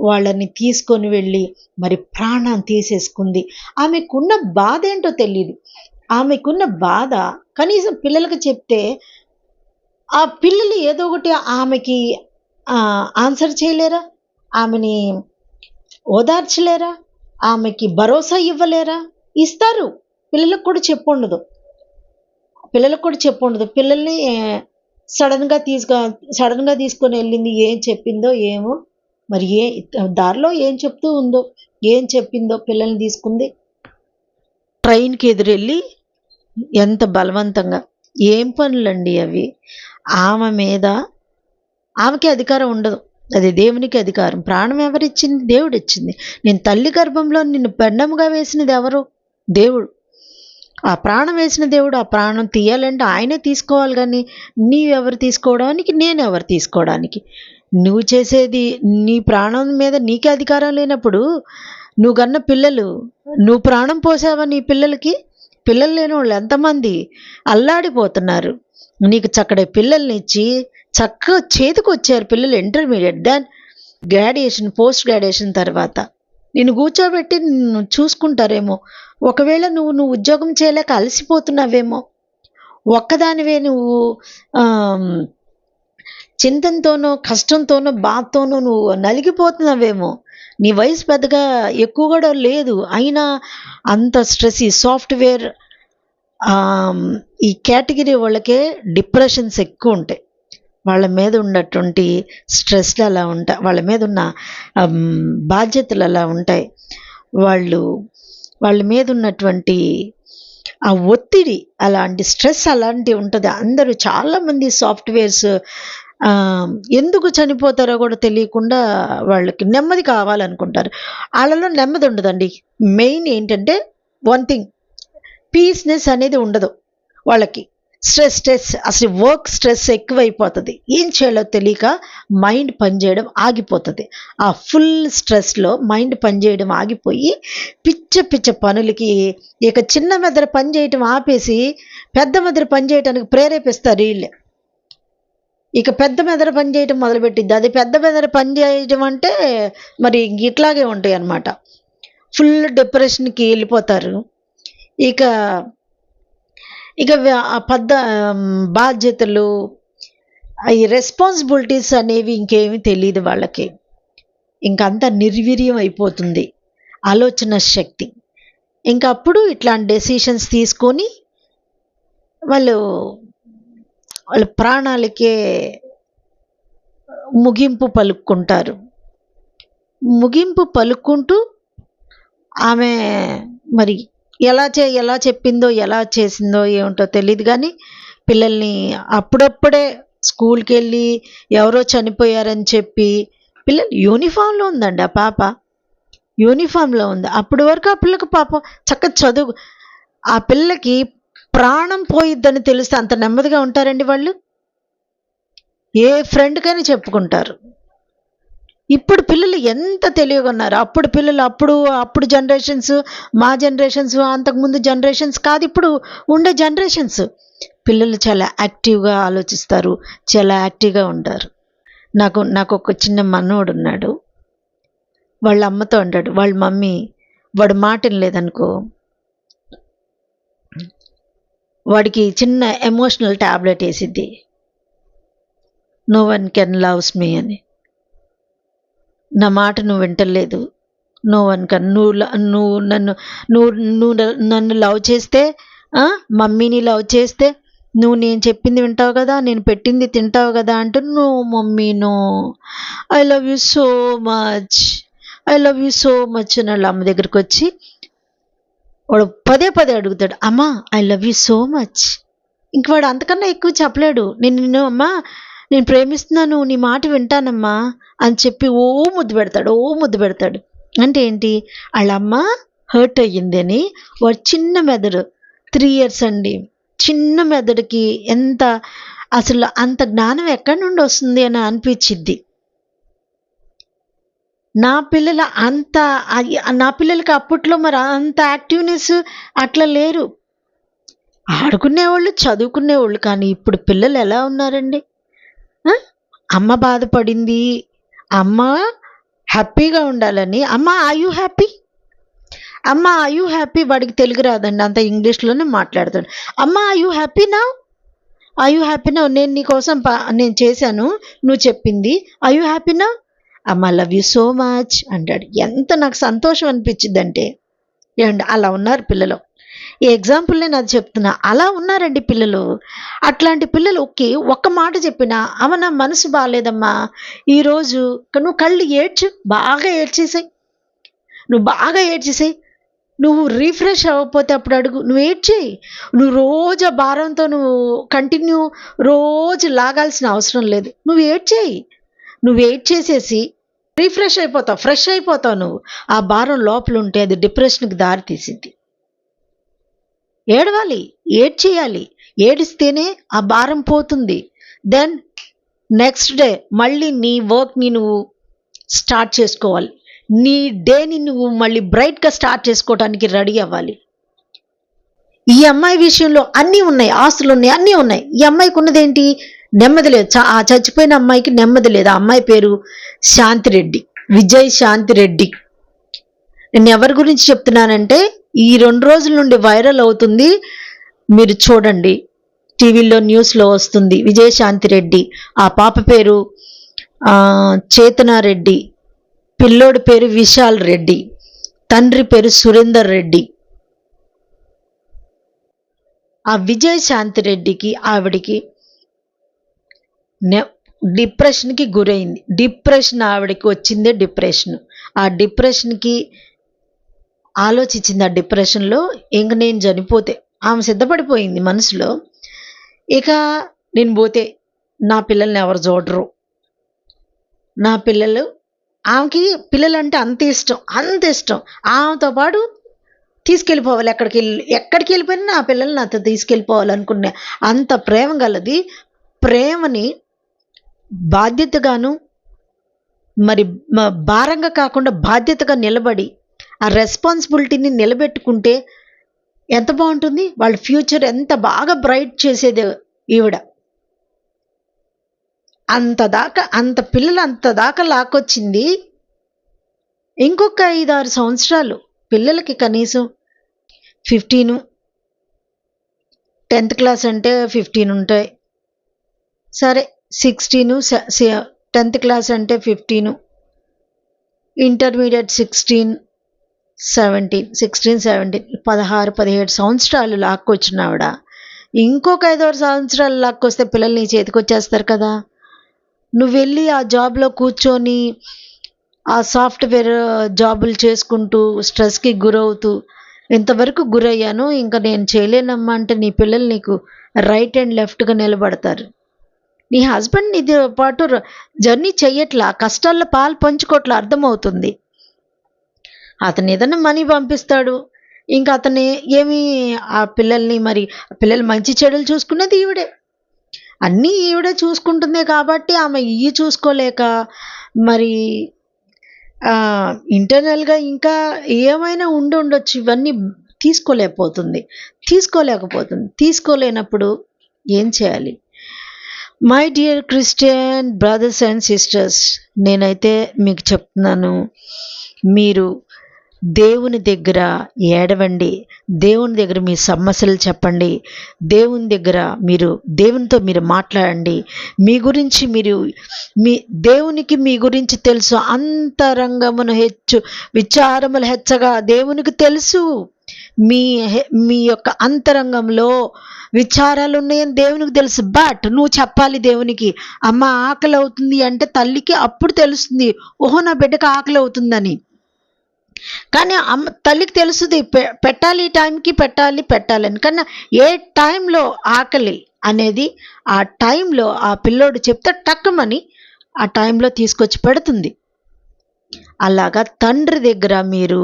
వాళ్ళని తీసుకొని వెళ్ళి మరి ప్రాణం తీసేసుకుంది. ఆమెకున్న బాధ ఏంటో తెలీదు. ఆమెకున్న బాధ కనీసం పిల్లలకు చెప్తే ఆ పిల్లలు ఏదో ఒకటి ఆమెకి ఆన్సర్ చేయలేరా, ఆమెని ఓదార్చలేరా, ఆమెకి భరోసా ఇవ్వలేరా? ఇస్తారు, పిల్లలకు కూడా చెప్పుండదు. పిల్లల్ని సడన్గా తీసుకొని వెళ్ళింది, ఏం చెప్పిందో ఏమో మరి, దారిలో ఏం చెప్పిందో పిల్లల్ని తీసుకుంది. ట్రైన్కి ఎదురెళ్ళి ఎంత బలవంతంగా, ఏం పనులండి అవి? ఆమెకి అధికారం ఉండదు, అది దేవునికి అధికారం. ప్రాణం ఎవరిచ్చింది? దేవుడు ఇచ్చింది. నేను తల్లి గర్భంలో నిన్ను పెండముగా వేసినది ఎవరు? దేవుడు. ఆ ప్రాణం వేసిన దేవుడు ఆ ప్రాణం తీయాలంటే ఆయనే తీసుకోవాలి, కానీ నీవెవరు తీసుకోవడానికి, నేను ఎవరు తీసుకోవడానికి? నువ్వు చేసేది నీ ప్రాణం మీద నీకే అధికారం లేనప్పుడు నువ్వు కన్న పిల్లలు, నువ్వు ప్రాణం పోసావా నీ పిల్లలకి? పిల్లలు లేని వాళ్ళు ఎంతమంది అల్లాడిపోతున్నారు. నీకు చక్కటి పిల్లల్ని ఇచ్చి చక్కగా చేతికి వచ్చారు పిల్లలు, intermediate, then graduation, post graduation తర్వాత నిన్ను కూర్చోబెట్టి నిన్ను చూసుకుంటారేమో. ఒకవేళ నువ్వు ఉద్యోగం చేయలేక అలసిపోతున్నావేమో, ఒక్కదానివే నువ్వు చింతనతోనో కష్టంతోనో బాధతోనో నువ్వు నలిగిపోతున్నావేమో. నీ వయసు పెద్దగా ఎక్కువ కూడా లేదు, అయినా అంత స్ట్రెస్. ఈ సాఫ్ట్వేర్ ఈ కేటగిరీ వాళ్ళకే డిప్రెషన్స్ ఎక్కువ ఉంటాయి. వాళ్ళ మీద ఉన్నటువంటి స్ట్రెస్లు అలా ఉంటాయి, వాళ్ళ మీద ఉన్న బాధ్యతలు అలా ఉంటాయి, వాళ్ళ మీద ఉన్నటువంటి ఆ ఒత్తిడి అలాంటి స్ట్రెస్ అలాంటివి ఉంటుంది. అందరూ చాలామంది సాఫ్ట్వేర్స్ ఎందుకు చనిపోతారో కూడా తెలియకుండా వాళ్ళకి నెమ్మది కావాలనుకుంటారు. వాళ్ళలో నెమ్మది ఉండదండి. మెయిన్ ఏంటంటే వన్ థింగ్, పీస్నెస్ అనేది ఉండదు వాళ్ళకి. స్ట్రెస్ అసలు వర్క్ స్ట్రెస్ ఎక్కువైపోతుంది. ఏం చేయాలో తెలియక మైండ్ పనిచేయడం ఆగిపోతుంది. ఆ ఫుల్ స్ట్రెస్లో మైండ్ పనిచేయడం ఆగిపోయి పిచ్చ పనులకి ఇక చిన్న మెదడు పని చేయటం ఆపేసి పెద్ద మెదడు పని చేయడానికి ప్రేరేపిస్తారు వీళ్ళే. ఇక పెద్ద మెదడు పని చేయటం మొదలుపెట్టిద్ది. అది పెద్ద మెదడు పని చేయడం అంటే మరి ఇట్లాగే ఉంటాయి అన్నమాట. ఫుల్ డిప్రెషన్కి వెళ్ళిపోతారు. ఇక బాధ్యతలు, ఈ రెస్పాన్సిబిలిటీస్ అనేవి ఇంకేమీ తెలియదు వాళ్ళకి. ఇంకంతా నిర్వీర్యం అయిపోతుంది ఆలోచన శక్తి. ఇంకా అప్పుడు ఇట్లాంటి డెసిషన్స్ తీసుకొని వాళ్ళ ప్రాణాలకే ముగింపు పలుక్కుంటూ ఆమె మరి ఎలా చెప్పిందో ఎలా చేసిందో ఏమిటో తెలియదు, కానీ పిల్లల్ని అప్పుడప్పుడే స్కూల్కి వెళ్ళి ఎవరో చనిపోయారని చెప్పి పిల్లలు యూనిఫామ్లో ఉందండి. ఆ పాప యూనిఫామ్లో ఉంది. అప్పటి వరకు ఆ పిల్లకి పాపం చక్కగా చదువు. ఆ పిల్లకి ప్రాణం పోయిద్దని తెలిస్తే అంత నెమ్మదిగా ఉంటారండి వాళ్ళు? ఏ ఫ్రెండ్కైనా చెప్పుకుంటారు. ఇప్పుడు పిల్లలు ఎంత తెలివిగా ఉన్నారు. అప్పుడు పిల్లలు అప్పుడు జనరేషన్స్, మా జనరేషన్స్, అంతకుముందు జనరేషన్స్ కాదు, ఇప్పుడు ఉండే జనరేషన్స్. పిల్లలు చాలా యాక్టివ్గా ఆలోచిస్తారు, చాలా యాక్టివ్గా ఉంటారు. నాకు ఒక చిన్న మనవడు ఉన్నాడు. వాళ్ళ అమ్మతో అంటాడు, వాళ్ళ మమ్మీ వాడు మాట వినలేదనుకో, వాడికి చిన్న ఎమోషనల్ ట్యాబ్లెట్ వేసిద్ది, no one can loves me అని. నా మాట నువ్వు వింటలేదు, నో వన్ కెన్. నువ్వు నన్ను లవ్ చేస్తే, మమ్మీని లవ్ చేస్తే నువ్వు నేను చెప్పింది వింటావు కదా, నేను పెట్టింది తింటావు కదా అంటూ, no mummy no, I love you so much, I love you so much అని వాళ్ళ అమ్మ దగ్గరికి వచ్చి వాడు పదే అడుగుతాడు, అమ్మా I love you so much. ఇంక వాడు అంతకన్నా ఎక్కువ చెప్పలేడు. నిన్ను అమ్మా నేను ప్రేమిస్తున్నాను, నీ మాట వింటానమ్మా అని చెప్పి ఓ ముద్దు పెడతాడు. అంటే ఏంటి, వాళ్ళ అమ్మ హర్ట్ అయ్యింది అని. వాడు చిన్న మెదడు, 3 years అండి. చిన్న మెదడుకి అసలు అంత జ్ఞానం ఎక్కడి నుండి వస్తుంది అని అనిపించిద్ది. నా పిల్లలకి అప్పట్లో మరి అంత యాక్టివ్నెస్ అట్లా లేరు. ఆడుకునేవాళ్ళు, చదువుకునేవాళ్ళు. కానీ ఇప్పుడు పిల్లలు ఎలా ఉన్నారండి? అమ్మ బాధపడింది, అమ్మ హ్యాపీగా ఉండాలని, అమ్మ ఆర్ యూ హ్యాపీ, అమ్మ ఆర్ యూ హ్యాపీ. వాడికి తెలుగు రాదండి, అంత ఇంగ్లీష్లోనే మాట్లాడతాడు. అమ్మ ఆర్ యూ హ్యాపీ నా, నేను నీకోసం నేను చేశాను, నువ్వు చెప్పింది, ఆర్ యూ హ్యాపీ నా, అమ్మ లవ్ యూ సో మచ్ అంటాడు. ఎంత నాకు సంతోషం అనిపించిందంటే, ఏమండి అలా ఉన్నారు పిల్లలు. ఈ ఎగ్జాంపుల్ నేను అది చెప్తున్నా, అలా ఉన్నారండి పిల్లలు. అట్లాంటి పిల్లలు ఒక్క మాట చెప్పినా, అమ్మ నా మనసు బాగాలేదమ్మా ఈరోజు, నువ్వు కళ్ళు బాగా ఏడ్చేసాయి, నువ్వు రీఫ్రెష్ అవ్వకపోతే అప్పుడు అడుగు, నువ్వు ఏడ్చేయి. నువ్వు రోజు భారంతో నువ్వు కంటిన్యూ రోజు లాగాల్సిన అవసరం లేదు. నువ్వు ఏడ్చేసేసి రీఫ్రెష్ అయిపోతావు, ఫ్రెష్ అయిపోతావు. నువ్వు ఆ భారం లోపల ఉంటే అది డిప్రెషన్కి దారి తీసిద్ది. ఏడవాలి, ఏడ్చేయాలి, ఏడిస్తేనే ఆ భారం పోతుంది. దెన్ నెక్స్ట్ డే మళ్ళీ నీ వర్క్ని నువ్వు స్టార్ట్ చేసుకోవాలి. నీ డేని నువ్వు మళ్ళీ బ్రైట్గా స్టార్ట్ చేసుకోవడానికి రెడీ అవ్వాలి. ఈ అమ్మాయి విషయంలో అన్నీ ఉన్నాయి, ఆస్తులు ఉన్నాయి, అన్నీ ఉన్నాయి. ఈ అమ్మాయికి ఉన్నదేంటి? నెమ్మది లేదు. ఆ చచ్చిపోయిన అమ్మాయికి నెమ్మది లేదు. ఆ అమ్మాయి పేరు శాంతిరెడ్డి, విజయ్ శాంతిరెడ్డి. నేను ఎవరి గురించి చెప్తున్నానంటే ఈ 2 రోజుల నుండి వైరల్ అవుతుంది, మీరు చూడండి, టీవీలో న్యూస్లో వస్తుంది. విజయశాంతిరెడ్డి, ఆ పాప పేరు చేతనారెడ్డి, పిల్లోడి పేరు విశాల్ రెడ్డి, తండ్రి పేరు సురేందర్ రెడ్డి. ఆ విజయశాంతిరెడ్డికి ఆవిడికి డిప్రెషన్కి గురైంది. డిప్రెషన్ ఆవిడకి వచ్చిందే డిప్రెషన్. ఆ డిప్రెషన్కి ఆలోచించింది. ఆ డిప్రెషన్లో ఇంక నేను చనిపోతే, ఆమె సిద్ధపడిపోయింది మనసులో, ఇక నేను పోతే నా పిల్లల్ని ఎవరు చూడరు, నా పిల్లలు, ఆమెకి పిల్లలంటే అంత ఇష్టం, అంత ఇష్టం. ఆమెతో పాటు తీసుకెళ్ళిపోవాలి, ఎక్కడికి వెళ్ళిపోయినా నా పిల్లల్ని నాతో తీసుకెళ్ళిపోవాలనుకునే అంత ప్రేమ గలది. ప్రేమని బాధ్యతగాను, మరి భారంగా కాకుండా బాధ్యతగా నిలబడి ఆ రెస్పాన్సిబిలిటీని నిలబెట్టుకుంటే ఎంత బాగుంటుంది, వాళ్ళ ఫ్యూచర్ ఎంత బాగా బ్రైట్ చేసేది ఈవిడ. అంత పిల్లలు అంత దాకా లాక్కొచ్చింది. ఇంకొక 5-6 సంవత్సరాలు పిల్లలకి కనీసం 15, 10th క్లాస్ అంటే 15 ఉంటాయి, సరే 16, 10th క్లాస్ అంటే 15, ఇంటర్మీడియట్ 16, 17, 16-17 సంవత్సరాలు లాక్కొచ్చిన ఆవిడ ఇంకొక 5-6 సంవత్సరాలు లాక్కొస్తే పిల్లలు నీ చేతికి వచ్చేస్తారు కదా. నువ్వు వెళ్ళి ఆ జాబ్లో కూర్చొని ఆ సాఫ్ట్వేర్ జాబులు చేసుకుంటూ స్ట్రెస్కి గురవుతూ ఇంతవరకు గురయ్యాను, ఇంకా నేను చేయలేనమ్మా అంటే నీ పిల్లలు నీకు రైట్ అండ్ లెఫ్ట్గా నిలబడతారు. నీ హస్బెండ్ నీతో పాటు జర్నీ చెయ్యట్లా, కష్టాల్లో పాలు పంచుకోవట్లా, అర్థమవుతుంది. అతను ఏదైనా మనీ పంపిస్తాడు, ఇంకా అతను ఏమి ఆ పిల్లల్ని, మరి పిల్లలు మంచి చెడులు చూసుకునేది ఈవిడే, అన్నీ ఈవిడే చూసుకుంటుంది. కాబట్టి ఆమె ఇవి చూసుకోలేక మరి ఇంటర్నల్గా ఇంకా ఏమైనా ఉండొచ్చు, ఇవన్నీ తీసుకోలేకపోతుంది. ఏం చేయాలి? My dear Christian brothers and sisters, నేనైతే మీకు చెప్తున్నాను, మీరు దేవుని దగ్గర ఏడవండి, దేవుని దగ్గర మీ సమస్యలు చెప్పండి, దేవునితో మీరు మాట్లాడండి. మీ గురించి దేవునికి మీ గురించి తెలుసు. అంతరంగమును విచారములు హెచ్చగా దేవునికి తెలుసు. మీ యొక్క అంతరంగంలో విచారాలు ఉన్నాయని దేవునికి తెలుసు. బట్ నువ్వు చెప్పాలి దేవునికి, అమ్మ ఆకలి అవుతుంది అంటే తల్లికి అప్పుడు తెలుస్తుంది, ఓహో నా బిడ్డకు ఆకలి అవుతుందని. కానీ తల్లికి తెలుస్తుంది పెట్టాలి, ఈ టైంకి పెట్టాలని. కానీ ఏ టైంలో ఆకలి అనేది ఆ టైంలో ఆ పిల్లోడు చెప్తే టక్కుమని ఆ టైంలో తీసుకొచ్చి పెడుతుంది. అలాగా తండ్రి దగ్గర మీరు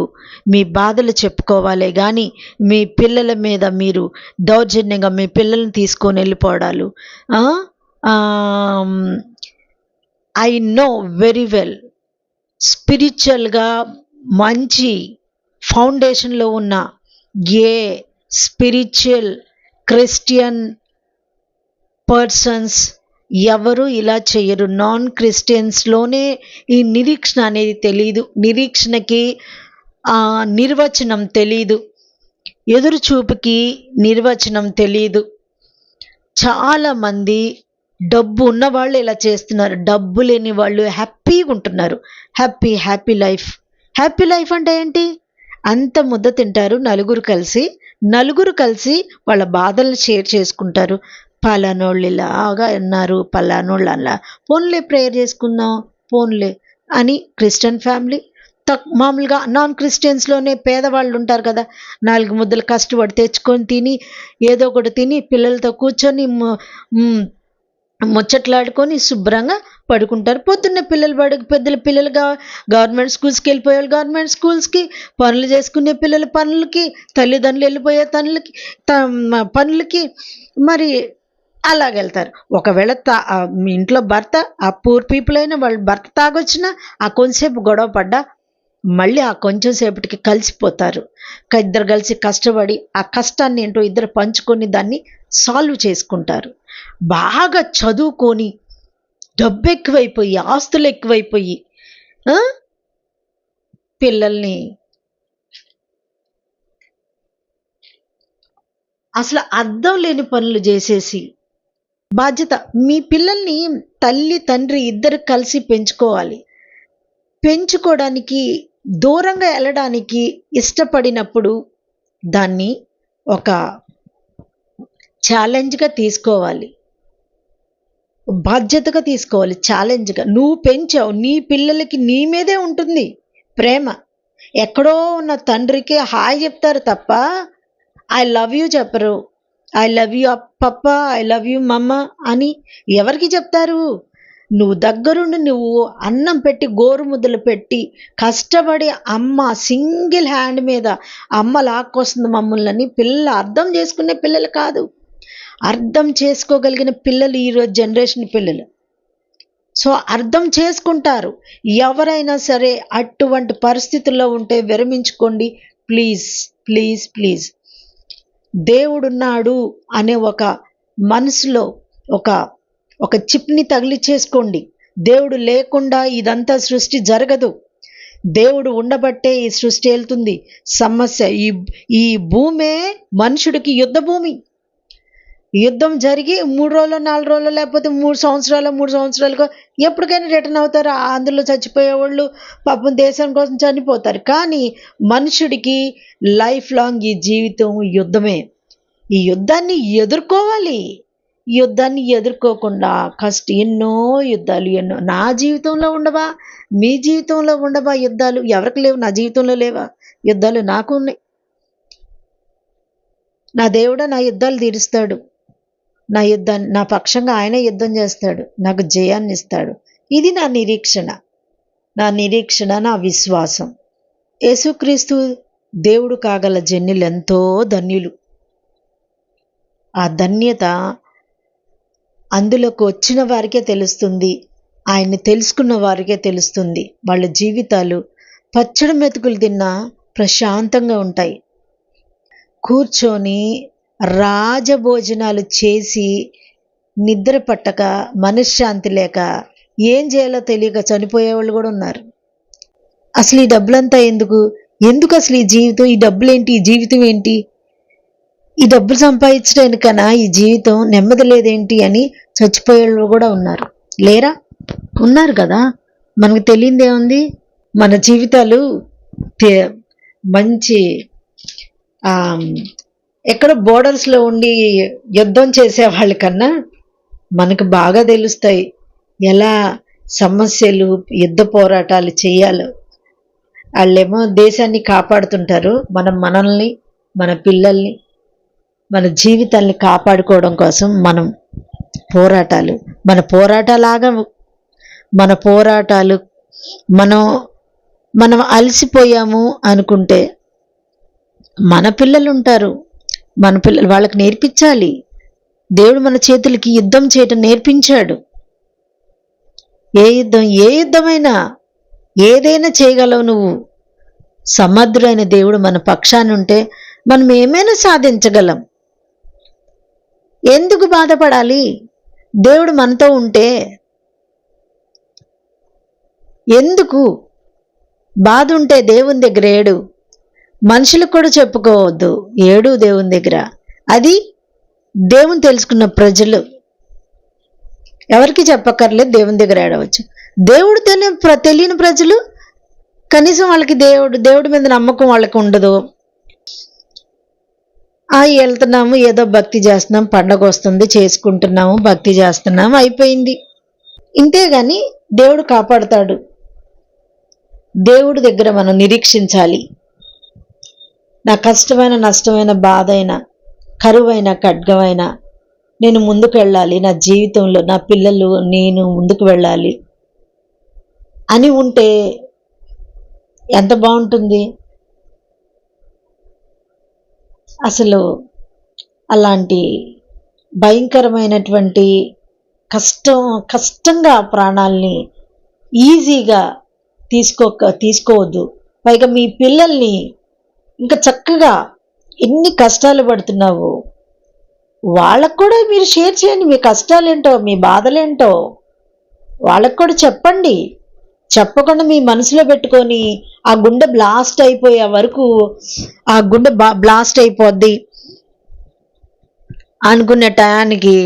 మీ బాధలు చెప్పుకోవాలి, కానీ మీ పిల్లల మీద మీరు దౌర్జన్యంగా మీ పిల్లల్ని తీసుకొని వెళ్ళిపోవడాలు. ఐ నో వెరీ వెల్, స్పిరిచువల్గా మంచి ఫౌండేషన్లో ఉన్న ఏ స్పిరిచువల్ క్రిస్టియన్ పర్సన్స్ ఎవరు ఇలా చేయరు. నాన్ క్రిస్టియన్స్లోనే ఈ నిరీక్షణ అనేది తెలియదు, నిరీక్షణకి నిర్వచనం తెలీదు, ఎదురు చూపుకి నిర్వచనం తెలీదు. చాలామంది డబ్బు ఉన్నవాళ్ళు ఇలా చేస్తున్నారు, డబ్బు లేని వాళ్ళు హ్యాపీగా ఉంటున్నారు. Happy life. హ్యాపీ లైఫ్ అంటే ఏంటి? అంత ముద్ద తింటారు నలుగురు కలిసి వాళ్ళ బాధలను షేర్ చేసుకుంటారు. పలానోళ్ళు ఇలాగా అన్నారు, పలానోళ్ళు అలా, పోన్లే ప్రేయర్ చేసుకుందాం పోన్లే అని క్రిస్టియన్ ఫ్యామిలీ. మామూలుగా నాన్ క్రిస్టియన్స్లోనే పేదవాళ్ళు ఉంటారు కదా, 4 ముద్దలు కష్టపడి తెచ్చుకొని తిని ఏదో ఒకటి తిని పిల్లలతో కూర్చొని ముచ్చట్లాడుకొని శుభ్రంగా పడుకుంటారు. పొద్దున్నే పిల్లలుగా గవర్నమెంట్ స్కూల్స్కి వెళ్ళిపోయే గవర్నమెంట్ స్కూల్స్కి, పనులు చేసుకునే పిల్లలు పనులకి, తల్లిదండ్రులు వెళ్ళిపోయే పనులకి, మరి అలాగెళ్తారు. ఒకవేళ మీ ఇంట్లో భర్త ఆ పూర్ పీపుల్ అయినా వాళ్ళు భర్త తాగొచ్చినా ఆ కొంచెంసేపు గొడవ పడ్డా మళ్ళీ ఆ కొంచెం సేపటికి కలిసిపోతారు. ఇద్దరు కలిసి కష్టపడి ఆ కష్టాన్ని ఏంటో ఇద్దరు పంచుకొని దాన్ని సాల్వ్ చేసుకుంటారు. బాగా చదువుకొని డబ్బు ఎక్కువైపోయి ఆస్తులు ఎక్కువైపోయి ఆ, పిల్లల్ని అసలు అర్థం లేని పనులు చేసేసి బాధ్యత మీ పిల్లల్ని తల్లి తండ్రి ఇద్దరు కలిసి పెంచుకోవాలి. పెంచుకోవడానికి దూరంగా వెళ్ళడానికి ఇష్టపడినప్పుడు దాన్ని ఒక ఛాలెంజ్గా తీసుకోవాలి, బాధ్యతగా తీసుకోవాలి. ఛాలెంజ్గా నువ్వు పెంచావు, నీ పిల్లలకి నీ మీదే ఉంటుంది ప్రేమ. ఎక్కడో ఉన్న తండ్రికి హాయ్ చెప్తారు తప్ప ఐ లవ్ యూ చెప్పరు. ఐ లవ్ యూ పప్ప, ఐ లవ్ యూ మమ్మ అని ఎవరికి చెప్తారు? నువ్వు దగ్గరుండి నువ్వు అన్నం పెట్టి గోరు ముద్దలు పెట్టి కష్టపడి అమ్మ సింగిల్ హ్యాండ్ మీద అమ్మ లాక్కొస్తుంది మమ్మల్ని. పిల్లలు అర్థం చేసుకునే పిల్లలు కాదు, అర్థం చేసుకోగలిగిన పిల్లలు ఈరోజు జనరేషన్ పిల్లలు. సో అర్థం చేసుకుంటారు. ఎవరైనా సరే అటువంటి పరిస్థితుల్లో ఉంటే విరమించుకోండి ప్లీజ్, ప్లీజ్, ప్లీజ్. దేవుడున్నాడు అనే ఒక మనసులో ఒక చిప్ని తగిలిచ్చేసుకోండి. దేవుడు లేకుండా ఇదంతా సృష్టి జరగదు. దేవుడు ఉండబట్టే ఈ సృష్టి వెళ్తుంది. సమస్య ఈ భూమే మనుషుడికి యుద్ధ భూమి. యుద్ధం జరిగి 3 రోజులు 4 రోజులు లేకపోతే 3 సంవత్సరాలకు ఎప్పటికైనా రిటర్న్ అవుతారు. అందులో చచ్చిపోయేవాళ్ళు పాపం దేశం కోసం చనిపోతారు. కానీ మనుషుడికి లైఫ్ లాంగ్ ఈ జీవితం యుద్ధమే. ఈ యుద్ధాన్ని ఎదుర్కోవాలి. ఈ యుద్ధాన్ని ఎదుర్కోకుండా ఎన్నో యుద్ధాలు, నా జీవితంలో ఉండవా, మీ జీవితంలో ఉండవా యుద్ధాలు? ఎవరికి లేవు? నా జీవితంలో లేవా యుద్ధాలు? నాకు ఉన్నాయి. నా దేవుడు నా యుద్ధాలు తీరుస్తాడు. నా పక్షంగా ఆయన యుద్ధం చేస్తాడు, నాకు జయాన్ని ఇస్తాడు. ఇది నా నిరీక్షణ, నా విశ్వాసం. యేసుక్రీస్తు దేవుడు కాగల జన్యులు ఎంతో ధన్యులు. ఆ ధన్యత అందులోకి వచ్చిన వారికే తెలుస్తుంది, ఆయన్ని తెలుసుకున్న వారికే తెలుస్తుంది. వాళ్ళ జీవితాలు పచ్చడి మెతుకులు తిన్నా ప్రశాంతంగా ఉంటాయి. కూర్చొని రాజభోజనాలు చేసి నిద్ర పట్టక మనశ్శాంతి లేక ఏం చేయాలో తెలియక చనిపోయేవాళ్ళు కూడా ఉన్నారు. అసలు ఈ డబ్బులంతా ఎందుకు అసలు ఈ జీవితం? ఈ డబ్బులేంటి? ఈ జీవితం ఏంటి? ఈ డబ్బులు సంపాదించడానికన్నా ఈ జీవితం నెమ్మది లేదేంటి అని చచ్చిపోయేవాళ్ళు కూడా ఉన్నారు. లేరా? ఉన్నారు కదా. మనకు తెలియదేముంది? మన జీవితాలు మంచి ఎక్కడ బోర్డర్స్లో ఉండి యుద్ధం చేసే వాళ్ళకన్నా మనకు బాగా తెలుస్తాయి ఎలా సమస్యలు, యుద్ధ పోరాటాలు చేయాలో. వాళ్ళేమో దేశాన్ని కాపాడుతుంటారు, మనల్ని, మన పిల్లల్ని, మన జీవితాల్ని కాపాడుకోవడం కోసం మన పోరాటాలు మనం అలసిపోయాము అనుకుంటే మన పిల్లలు ఉంటారు. మన పిల్లలు వాళ్ళకి నేర్పించాలి. దేవుడు మన చేతులకి యుద్ధం చేయటం నేర్పించాడు. ఏ యుద్ధమైనా ఏదైనా చేయగలవు నువ్వు. సమర్థుడైన దేవుడు మన పక్షానుంటే మనం ఏమైనా సాధించగలం. ఎందుకు బాధపడాలి? దేవుడు మనతో ఉంటే ఎందుకు బాధ? ఉంటే దేవుని దగ్గర ఏడు. మనుషులకు కూడా చెప్పుకోవద్దు, ఏడు దేవుని దగ్గర. అది దేవుని తెలుసుకున్న ప్రజలు ఎవరికి చెప్పక్కర్లేదు, దేవుని దగ్గర ఏడవచ్చు. దేవుడు తెలియని ప్రజలు కనీసం వాళ్ళకి దేవుడి మీద నమ్మకం వాళ్ళకి ఉండదు. వెళ్తున్నాము, ఏదో భక్తి చేస్తున్నాం, పండగ వస్తుంది చేసుకుంటున్నాము, భక్తి చేస్తున్నాము, అయిపోయింది. ఇంతేగాని దేవుడు కాపాడుతాడు. దేవుడి దగ్గర మనం నిరీక్షించాలి. నా కష్టమైన, నష్టమైన, బాధ అయినా, కరువైన, ఖడ్గమైన నేను ముందుకు వెళ్ళాలి, నా జీవితంలో నా పిల్లలు నేను ముందుకు వెళ్ళాలి అని ఉంటే ఎంత బాగుంటుంది. అసలు అలాంటి భయంకరమైనటువంటి కష్టంగా ప్రాణాల్ని ఈజీగా తీసుకోవద్దు. పైగా మీ పిల్లల్ని ఇంకా చక్కగా ఎన్ని కష్టాలు పడుతున్నావు వాళ్ళకు కూడా మీరు షేర్ చేయండి. మీ కష్టాలేంటో, మీ బాధలేంటో వాళ్ళకు కూడా చెప్పండి. చెప్పకుండా మీ మనసులో పెట్టుకొని ఆ గుండె బ్లాస్ట్ అయిపోయే వరకు ఆ గుండె బ్లాస్ట్ అయిపోద్ది అనుకునే టయానికి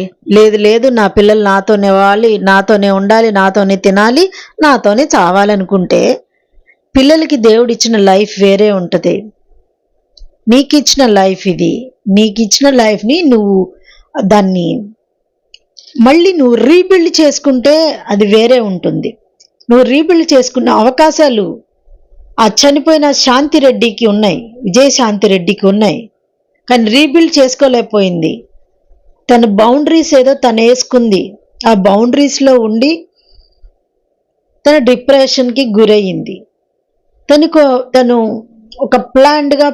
లేదు నా పిల్లలు నాతోనే వాలి, నాతోనే ఉండాలి, నాతోనే తినాలి, నాతోనే చావాలనుకుంటే పిల్లలకి దేవుడిచ్చిన లైఫ్ వేరే ఉంటుంది. నీకు ఇచ్చిన లైఫ్ ఇది. నీకు ఇచ్చిన లైఫ్ని నువ్వు దాన్ని మళ్ళీ నువ్వు రీబిల్డ్ చేసుకుంటే అది వేరే ఉంటుంది. నువ్వు రీబిల్డ్ చేసుకున్న అవకాశాలు ఆ చనిపోయిన శాంతిరెడ్డికి ఉన్నాయి, విజయశాంతిరెడ్డికి ఉన్నాయి. కానీ రీబిల్డ్ చేసుకోలేకపోయింది. తన బౌండరీస్ ఏదో తను వేసుకుంది. ఆ బౌండరీస్లో ఉండి తన డిప్రెషన్కి గురయ్యింది. తను ఒక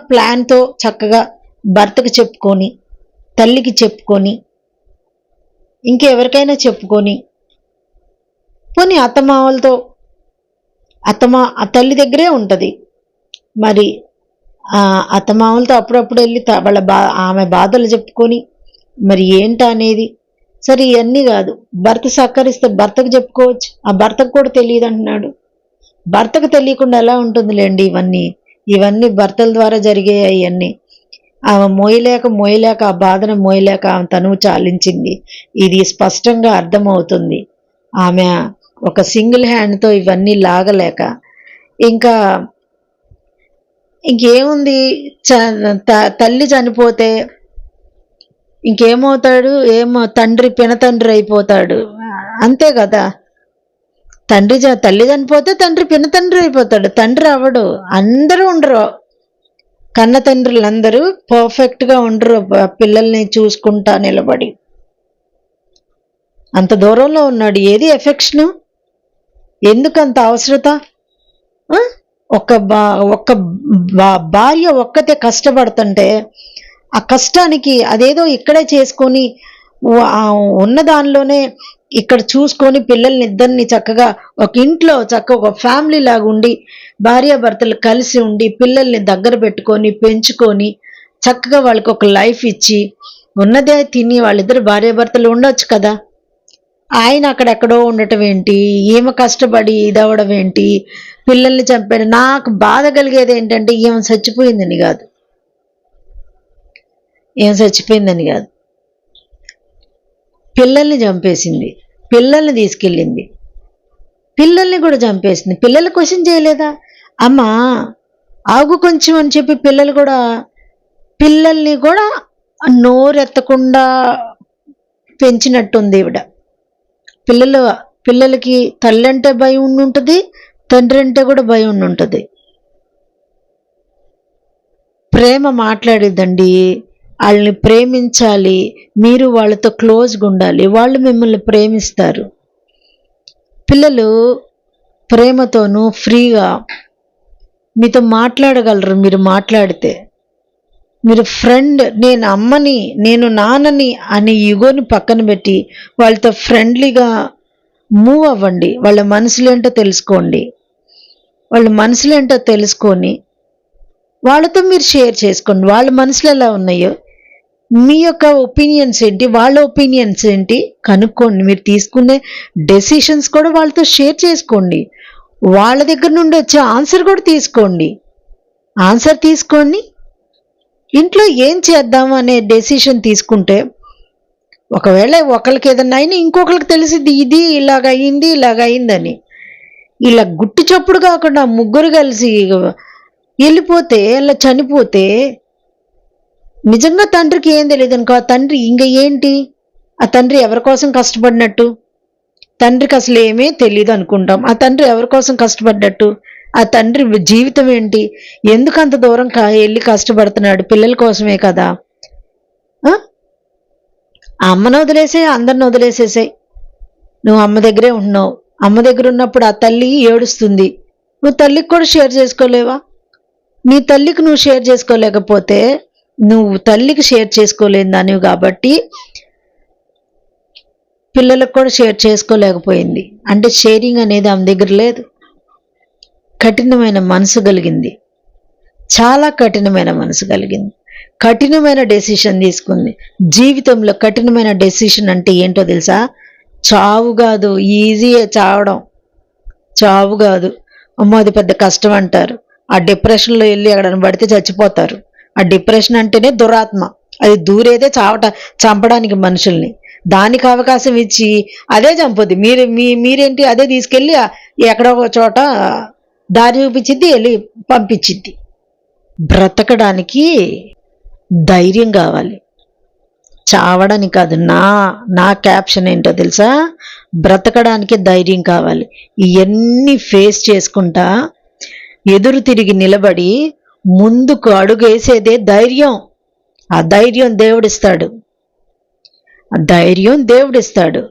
ప్లాన్తో చక్కగా భర్తకు చెప్పుకొని, తల్లికి చెప్పుకొని, ఇంకెవరికైనా చెప్పుకొని, పోనీ అత్తమామలతో, ఆ తల్లి దగ్గరే ఉంటుంది. మరి అత్తమామలతో అప్పుడప్పుడు వెళ్ళి ఆమె బాధలు చెప్పుకొని, మరి ఏంటా అనేది సరే ఇవన్నీ కాదు. భర్త సహకరిస్తే భర్తకు చెప్పుకోవచ్చు. ఆ భర్తకు కూడా తెలియదు అంటున్నాడు. భర్తకు తెలియకుండా ఎలా ఉంటుందిలేండి. ఇవన్నీ భర్తల ద్వారా జరిగాయి. ఇవన్నీ ఆమె మోయలేక ఆ బాధను మోయలేక ఆమె తనువు చాలించింది. ఇది స్పష్టంగా అర్థమవుతుంది. ఆమె ఒక సింగిల్ హ్యాండ్తో ఇవన్నీ లాగలేక ఇంకేముంది, తల్లి చనిపోతే ఇంకేమవుతాడు? తండ్రి పినతండ్రి అయిపోతాడు, అంతే కదా. తల్లి చనిపోతే తండ్రి పినతండ్రి అయిపోతాడు, తండ్రి అవడు. అందరూ ఉండరు, కన్న తండ్రులందరూ పర్ఫెక్ట్గా ఉండరు. పిల్లల్ని చూసుకుంటా నిలబడి అంత దూరంలో ఉన్నాడు. ఏది ఎఫెక్షను? ఎందుకంత అవసరత? ఒక్క భార్య ఒక్కతే కష్టపడుతుంటే ఆ కష్టానికి అదేదో ఇక్కడే చేసుకొని ఉన్న దానిలోనే ఇక్కడ చూసుకొని పిల్లల్ని ఇద్దరిని చక్కగా ఒక ఇంట్లో ఒక ఫ్యామిలీ లాగా ఉండి భార్యాభర్తలు కలిసి ఉండి పిల్లల్ని దగ్గర పెట్టుకొని పెంచుకొని చక్కగా వాళ్ళకి ఒక లైఫ్ ఇచ్చి ఉన్నదే తిని వాళ్ళిద్దరు భార్యాభర్తలు ఉండొచ్చు కదా. ఆయన అక్కడెక్కడో ఉండటం ఏంటి? ఈమె కష్టపడి ఇదవడం ఏంటి? పిల్లల్ని చంపాడు. నాకు బాధ కలిగేది ఏంటంటే ఈమె చచ్చిపోయిందని కాదు, పిల్లల్ని చంపేసింది, పిల్లల్ని తీసుకెళ్ళింది, పిల్లల్ని కూడా చంపేసింది. పిల్లల క్వశ్చన్ చేయలేదా? అమ్మా ఆగు కొంచెం అని చెప్పి పిల్లల్ని కూడా నోరెత్తకుండా పెంచినట్టుంది ఈవిడ. పిల్లలకి తల్లి అంటే భయం ఉండుంటుంది, తండ్రి అంటే కూడా భయం ఉండుంటుంది. ప్రేమ మాట్లాడిద్దండి. వాళ్ళని ప్రేమించాలి, మీరు వాళ్ళతో క్లోజ్గా ఉండాలి, వాళ్ళు మిమ్మల్ని ప్రేమిస్తారు. పిల్లలు ప్రేమతోనూ ఫ్రీగా మీతో మాట్లాడగలరు. మీరు మాట్లాడితే మీరు ఫ్రెండ్, నేను అమ్మని, నేను నాన్నని అనే ఈగోని పక్కన పెట్టి వాళ్ళతో ఫ్రెండ్లీగా మూవ్ అవ్వండి. వాళ్ళ మనసులేంటో తెలుసుకోండి. వాళ్ళ మనసులేంటో తెలుసుకొని వాళ్ళతో మీరు షేర్ చేసుకోండి. వాళ్ళ మనసులు ఎలా ఉన్నాయో, మీ యొక్క ఒపీనియన్స్ ఏంటి, వాళ్ళ ఒపీనియన్స్ ఏంటి కనుక్కోండి. మీరు తీసుకునే డెసిషన్స్ కూడా వాళ్ళతో షేర్ చేసుకోండి. వాళ్ళ దగ్గర నుండి వచ్చే ఆన్సర్ కూడా తీసుకోండి. ఆన్సర్ తీసుకొని ఇంట్లో ఏం చేద్దాము అనే డెసిషన్ తీసుకుంటే ఒకవేళ ఒకరికి ఏదన్నా అయినా ఇంకొకరికి తెలిసిద్ది, ఇది ఇలాగయిందని. ఇలా గుట్టి చప్పుడు కాకుండా ముగ్గురు కలిసి వెళ్ళిపోతే, అలా చనిపోతే నిజంగా తండ్రికి ఏం తెలియదు అనుకో. ఆ తండ్రి ఇంకా ఏంటి, ఆ తండ్రి ఎవరి కోసం కష్టపడినట్టు? తండ్రికి అసలు ఏమీ తెలియదు అనుకుంటాం. ఆ తండ్రి ఎవరి కోసం కష్టపడ్డట్టు? ఆ తండ్రి జీవితం ఏంటి? ఎందుకు అంత దూరం వెళ్ళి కష్టపడుతున్నాడు? పిల్లల కోసమే కదా. అమ్మను వదిలేసే, అందరిని వదిలేసేసాయి. నువ్వు అమ్మ దగ్గరే ఉన్నావు. అమ్మ దగ్గర ఉన్నప్పుడు ఆ తల్లి ఏడుస్తుంది. నువ్వు తల్లికి కూడా షేర్ చేసుకోలేవా? నీ తల్లికి నువ్వు షేర్ చేసుకోలేకపోతే నువ్వు తల్లికి షేర్ చేసుకోలేని దానివి కాబట్టి పిల్లలకు కూడా షేర్ చేసుకోలేకపోయింది. అంటే షేరింగ్ అనేది ఆమె దగ్గర లేదు. కఠినమైన మనసు కలిగింది, చాలా కఠినమైన మనసు కలిగింది. కఠినమైన డెసిషన్ తీసుకుంది. జీవితంలో కఠినమైన డెసిషన్ అంటే ఏంటో తెలుసా? చావు కాదు, ఈజీయే చావడం. చావు కాదు, అమ్మో అది పెద్ద కష్టం అంటారు. ఆ డిప్రెషన్లో వెళ్ళి ఎక్కడైనా పడితే చచ్చిపోతారు. ఆ డిప్రెషన్ అంటేనే దురాత్మ, అది దూరేదే చంపడానికి మనుషుల్ని. దానికి అవకాశం ఇచ్చి అదే చంపుద్ది. మీరేంటి అదే తీసుకెళ్ళి ఎక్కడో ఒక చోట దారి చూపించిద్ది, వెళ్ళి పంపించిద్ది. బ్రతకడానికి ధైర్యం కావాలి, చావడానికి కాదు. నా క్యాప్షన్ ఏంటో తెలుసా? బ్రతకడానికి ధైర్యం కావాలి. ఇవన్నీ ఫేస్ చేసుకుంటా ఎదురు తిరిగి నిలబడి ముందుకు అడుగేసేదే ధైర్యం. ఆ ధైర్యం దేవుడిస్తాడు, ఆ ధైర్యం దేవుడిస్తాడు.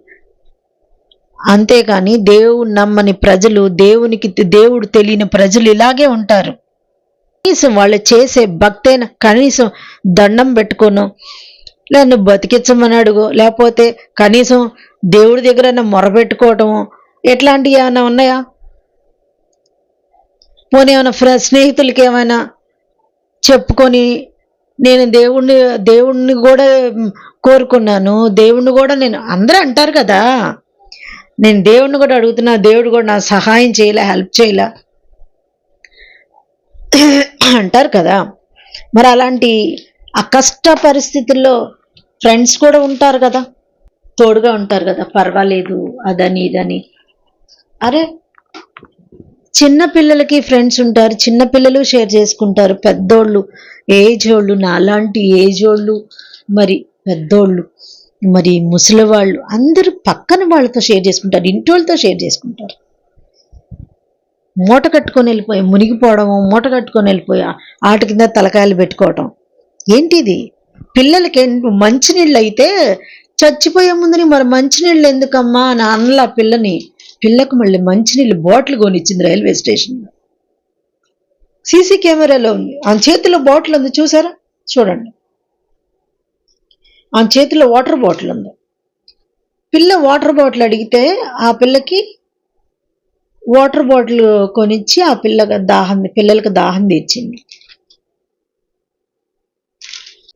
అంతేకాని దేవుడు నమ్మని ప్రజలు, దేవుడు తెలియని ప్రజలు ఇలాగే ఉంటారు. కనీసం వాళ్ళు చేసే భక్తైన కనీసం దండం పెట్టుకోను, నన్ను బతికించమని అడుగు, లేకపోతే కనీసం దేవుడి దగ్గర మొరపెట్టుకోవటము, ఎట్లాంటివి ఏమైనా ఉన్నాయా? పోనీ ఏమైనా స్నేహితులకి ఏమైనా చెప్పుకొని నేను దేవుణ్ణి కూడా కోరుకున్నాను, దేవుణ్ణి కూడా అందరూ అంటారు కదా, నేను దేవుణ్ణి కూడా అడుగుతున్నా, దేవుడు కూడా నా సహాయం చేయలే, హెల్ప్ చేయలే అంటారు కదా. మరి అలాంటి కష్ట పరిస్థితుల్లో ఫ్రెండ్స్ కూడా ఉంటారు కదా, తోడుగా ఉంటారు కదా, పర్వాలేదు అదని ఇదని. అరే చిన్న పిల్లలకి ఫ్రెండ్స్ ఉంటారు, చిన్న పిల్లలు షేర్ చేసుకుంటారు. పెద్దోళ్ళు, ఏజ్ వాళ్ళు, నాలాంటి ఏజ్ వాళ్ళు, మరి పెద్దోళ్ళు, మరి ముసలి వాళ్ళు, అందరూ పక్కన వాళ్ళతో షేర్ చేసుకుంటారు, ఇంటోళ్ళతో షేర్ చేసుకుంటారు. మూట కట్టుకొని వెళ్ళిపోయి మునిగిపోవడము, మూట కట్టుకొని వెళ్ళిపోయి ఆట కింద తలకాయలు పెట్టుకోవటం ఏంటిది? పిల్లలకి మంచినీళ్ళు అయితే చచ్చిపోయే ముందని మరి మంచినీళ్ళు ఎందుకమ్మా అని అనలా పిల్లకు మళ్ళీ మంచినీళ్ళు బాటిల్ కొనిచ్చింది రైల్వే స్టేషన్లో. సీసీ కెమెరాలో ఉంది, ఆ చేతిలో బాటిల్ ఉంది, చూసారా? చూడండి, ఆ చేతిలో వాటర్ బాటిల్ ఉంది. పిల్ల వాటర్ బాటిల్ అడిగితే ఆ పిల్లకి వాటర్ బాటిల్ కొనిచ్చి ఆ పిల్లలకు దాహం తీర్చింది.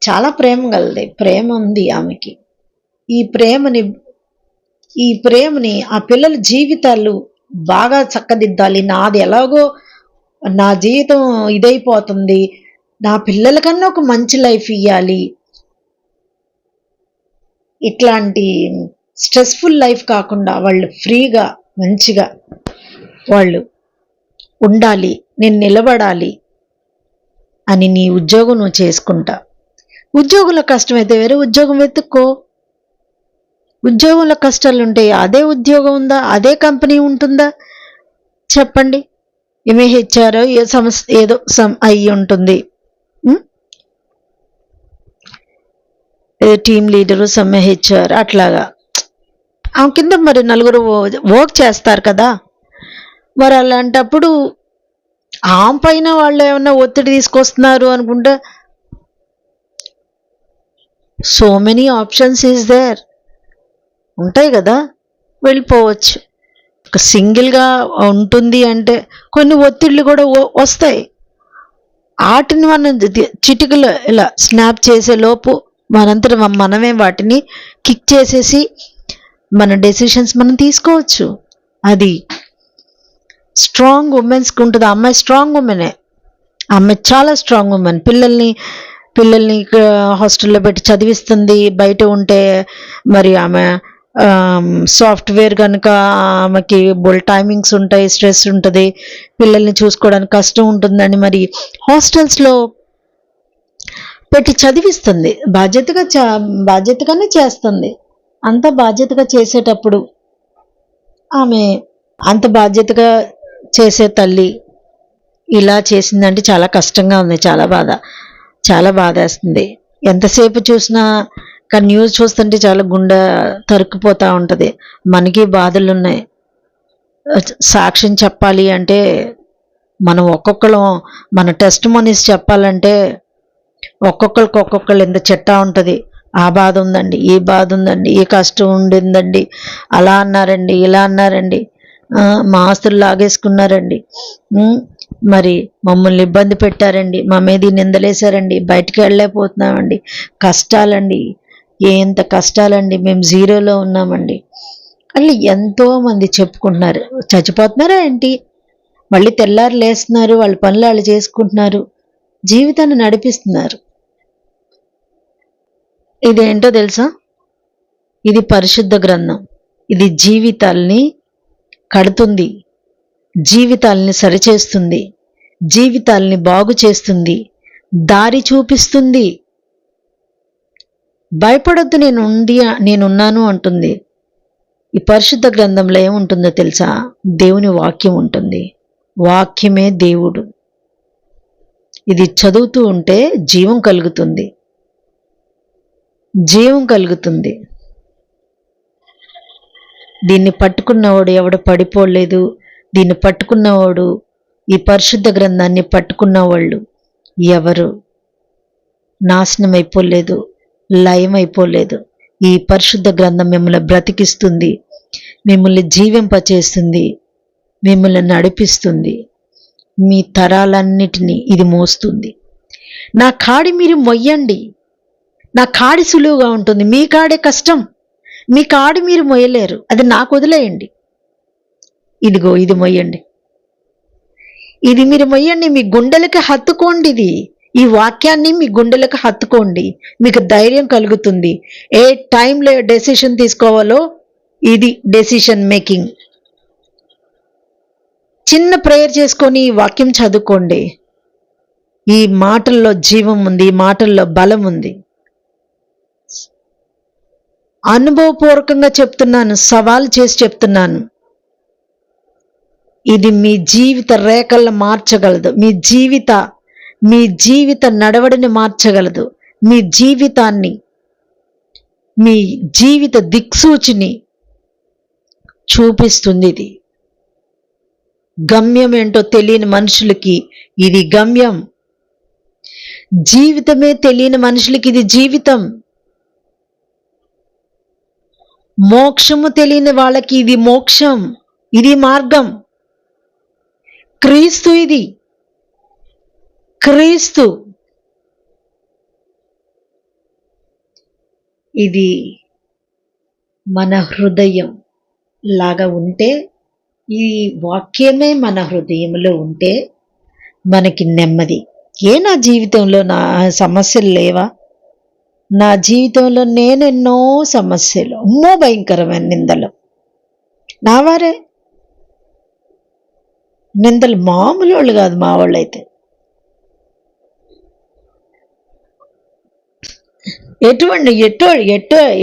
చాలా ప్రేమ కలది, ప్రేమ ఉంది ఆమెకి. ఈ ప్రేమని ఆ పిల్లల జీవితాలు బాగా చక్కదిద్దాలి. నాది ఎలాగో నా జీవితం ఇదైపోతుంది, నా పిల్లలకన్నా ఒక మంచి లైఫ్ ఇవ్వాలి, ఇట్లాంటి స్ట్రెస్ఫుల్ లైఫ్ కాకుండా వాళ్ళు ఫ్రీగా మంచిగా వాళ్ళు ఉండాలి, నేను నిలబడాలి అని నీ ఉద్యోగం నువ్వు చేసుకుంటా. ఉద్యోగంలో కష్టమైతే వేరే ఉద్యోగం వెతుక్కో. ఉద్యోగంలో కష్టాలు ఉంటాయి, అదే ఉద్యోగం ఉందా, అదే కంపెనీ ఉంటుందా చెప్పండి? ఎంఏహెచ్ఆర్ ఏ సంస్థ ఏదో అయ్యి ఉంటుంది, టీమ్ లీడరు ఎంఏహెచ్ఆర్ అట్లాగా. ఆ కింద మరి నలుగురు వర్క్ చేస్తారు కదా. మరి అలాంటప్పుడు ఆ పైన వాళ్ళు ఏమన్నా ఒత్తిడి తీసుకొస్తున్నారు అనుకుంటే, so many options is there, ఉంటాయి కదా, వెళ్ళిపోవచ్చు. ఒక సింగిల్గా ఉంటుంది అంటే కొన్ని ఒత్తిళ్ళు కూడా వస్తాయి. వాటిని మనం చిటికలో ఇలా స్నాప్ చేసే లోపు మనంతట మనమే వాటిని కిక్ చేసేసి మన డెసిషన్స్ మనం తీసుకోవచ్చు. అది స్ట్రాంగ్ ఉమెన్స్కి ఉంటుంది. ఆ అమ్మాయి స్ట్రాంగ్ ఉమెనే, ఆ అమ్మాయి చాలా స్ట్రాంగ్ ఉమెన్. పిల్లల్ని హాస్టల్లో పెట్టి చదివిస్తుంది. బయట ఉంటే మరి ఆమె సాఫ్ట్వేర్ కనుక ఆమెకి టైమింగ్స్ ఉంటాయి, స్ట్రెస్ ఉంటుంది, పిల్లల్ని చూసుకోవడానికి కష్టం ఉంటుందని మరి హాస్టల్స్లో పెట్టి చదివిస్తుంది. బాధ్యతగానే చేస్తుంది. అంత బాధ్యతగా చేసేటప్పుడు ఆమె అంత బాధ్యతగా చేసే తల్లి ఇలా చేసిందంటే చాలా కష్టంగా ఉంది, చాలా బాధేస్తుంది. ఎంతసేపు చూసినా కానీ న్యూస్ చూస్తుంటే చాలా గుండె తరుక్కుపోతూ ఉంటుంది. మనకి బాధలు ఉన్నాయి. సాక్ష్యం చెప్పాలి అంటే మనం ఒక్కొక్కరం మన టెస్ట్ మనీస్ చెప్పాలంటే ఒక్కొక్కళ్ళు ఎంత చిట్టా ఉంటుంది. ఆ బాధ ఉందండి, ఈ బాధ ఉందండి, ఈ కష్టం ఉండిందండి, అలా అన్నారండి, ఇలా అన్నారండి, మా ఆస్తులు లాగేసుకున్నారండి, మరి మమ్మల్ని ఇబ్బంది పెట్టారండి, మా మీద నిందలేశారండి, బయటికి వెళ్ళలేకపోతున్నామండి, కష్టాలండి, ఎంత కష్టాలండి, మేము జీరోలో ఉన్నామండి అని ఎంతో మంది చెప్పుకుంటున్నారు. చచ్చిపోతున్నారా ఏంటి? మళ్ళీ తెల్లారు లేస్తున్నారు, వాళ్ళ పనులు వాళ్ళు చేసుకుంటున్నారు, జీవితాన్ని నడిపిస్తున్నారు. ఇదేంటో తెలుసా? ఇది పరిశుద్ధ గ్రంథం. ఇది జీవితాల్ని కడుతుంది, జీవితాల్ని సరిచేస్తుంది, జీవితాల్ని బాగు చేస్తుంది, దారి చూపిస్తుంది. భయపడొద్దు, నేనున్నాను అంటుంది. ఈ పరిశుద్ధ గ్రంథంలో ఏముంటుందో తెలుసా? దేవుని వాక్యం ఉంటుంది. వాక్యమే దేవుడు. ఇది చదువుతూ ఉంటే జీవం కలుగుతుంది, జీవం కలుగుతుంది. దీన్ని పట్టుకున్నవాడు ఎవడు పడిపోలేదు. దీన్ని పట్టుకున్నవాడు, ఈ పరిశుద్ధ గ్రంథాన్ని పట్టుకున్న వాళ్ళు ఎవరు నాశనం అయిపోలేదు, లయం అయిపోలేదు. ఈ పరిశుద్ధ గ్రంథం మిమ్మల్ని బ్రతికిస్తుంది, మిమ్మల్ని జీవింపచేస్తుంది, మిమ్మల్ని నడిపిస్తుంది, మీ తరాలన్నిటినీ ఇది మోస్తుంది. నా కాడి మీరు మొయ్యండి, నా కాడి సులువుగా ఉంటుంది, మీ కాడే కష్టం, మీ కాడి మీరు మొయ్యలేరు, అది నాకు వదిలేయండి. ఇదిగో ఇది మొయ్యండి, ఇది మీరు మొయ్యండి, మీ గుండెలకి హత్తుకోండి. ఈ వాక్యాన్ని మీ గుండెలకు హత్తుకోండి, మీకు ధైర్యం కలుగుతుంది. ఏ టైంలో డెసిషన్ తీసుకోవాలో ఇది డెసిషన్ మేకింగ్. చిన్న ప్రేయర్ చేసుకొని ఈ వాక్యం చదువుకోండి. ఈ మాటల్లో జీవం ఉంది, ఈ మాటల్లో బలం ఉంది. అనుభవపూర్వకంగా చెప్తున్నాను, సవాల్ చేసి చెప్తున్నాను. ఇది మీ జీవిత రేఖలను మార్చగలదు, మీ జీవిత నడవడిని మార్చగలదు, మీ జీవితాన్ని, మీ జీవిత దిక్సూచిని చూపిస్తుంది. ఇది గమ్యం ఏంటో తెలియని మనుషులకి ఇది గమ్యం, జీవితమే తెలియని మనుషులకి ఇది జీవితం, మోక్షము తెలియని వాళ్ళకి ఇది మోక్షం, ఇది మార్గం. క్రీస్తు, ఇది క్రీస్తు. ఇది మన హృదయం లాగా ఉంటే, ఈ వాక్యమే మన హృదయంలో ఉంటే మనకి నెమ్మది. నా జీవితంలో నా సమస్యలు లేవా? నా జీవితంలో నేనెన్నో సమస్యలు, భయంకరమైన నిందలు, నా వారే నిందలు మామూలు వాళ్ళు కాదు, మా వాళ్ళు అయితే.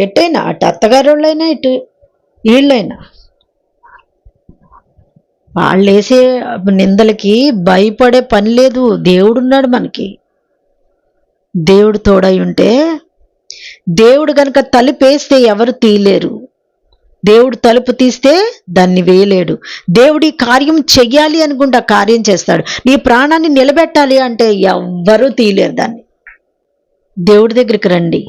ఎట్టైనా అటు అత్తగారు వాళ్ళైనా ఇటు వీళ్ళైనా వాళ్ళు వేసే నిందలకి భయపడే పని లేదు. దేవుడున్నాడు మనకి. దేవుడు తోడై ఉంటే, దేవుడు గనక తలుపేస్తే ఎవరు తీయలేరు, దేవుడు తలుపు తీస్తే దాన్ని వేయలేడు. దేవుడి కార్యం చెయ్యాలి అనుకుంటే ఆ కార్యం చేస్తాడు. నీ ప్రాణాన్ని నిలబెట్టాలి అంటే ఎవ్వరూ తీయలేరు దాన్ని. దేవుడి దగ్గరికి రండి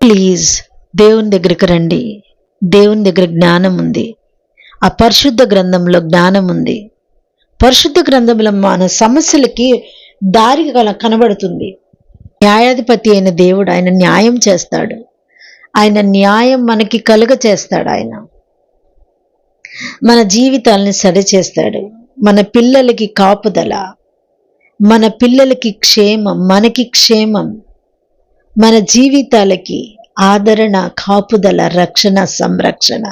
ప్లీజ్, దేవుని దగ్గరికి రండి. దేవుని దగ్గర జ్ఞానం ఉంది, ఆ పరిశుద్ధ గ్రంథంలో జ్ఞానం ఉంది. పరిశుద్ధ గ్రంథంలో మన సమస్యలకి దారి కనబడుతుంది. న్యాయాధిపతి అయిన దేవుడు, ఆయన న్యాయం చేస్తాడు, ఆయన న్యాయం మనకి కలుగ చేస్తాడు. ఆయన మన జీవితాలని సరిచేస్తాడు. మన పిల్లలకి కాపుదల, మన పిల్లలకి క్షేమం, మనకి క్షేమం, మన జీవితాలకి ఆదరణ, కాపుదల, రక్షణ, సంరక్షణ.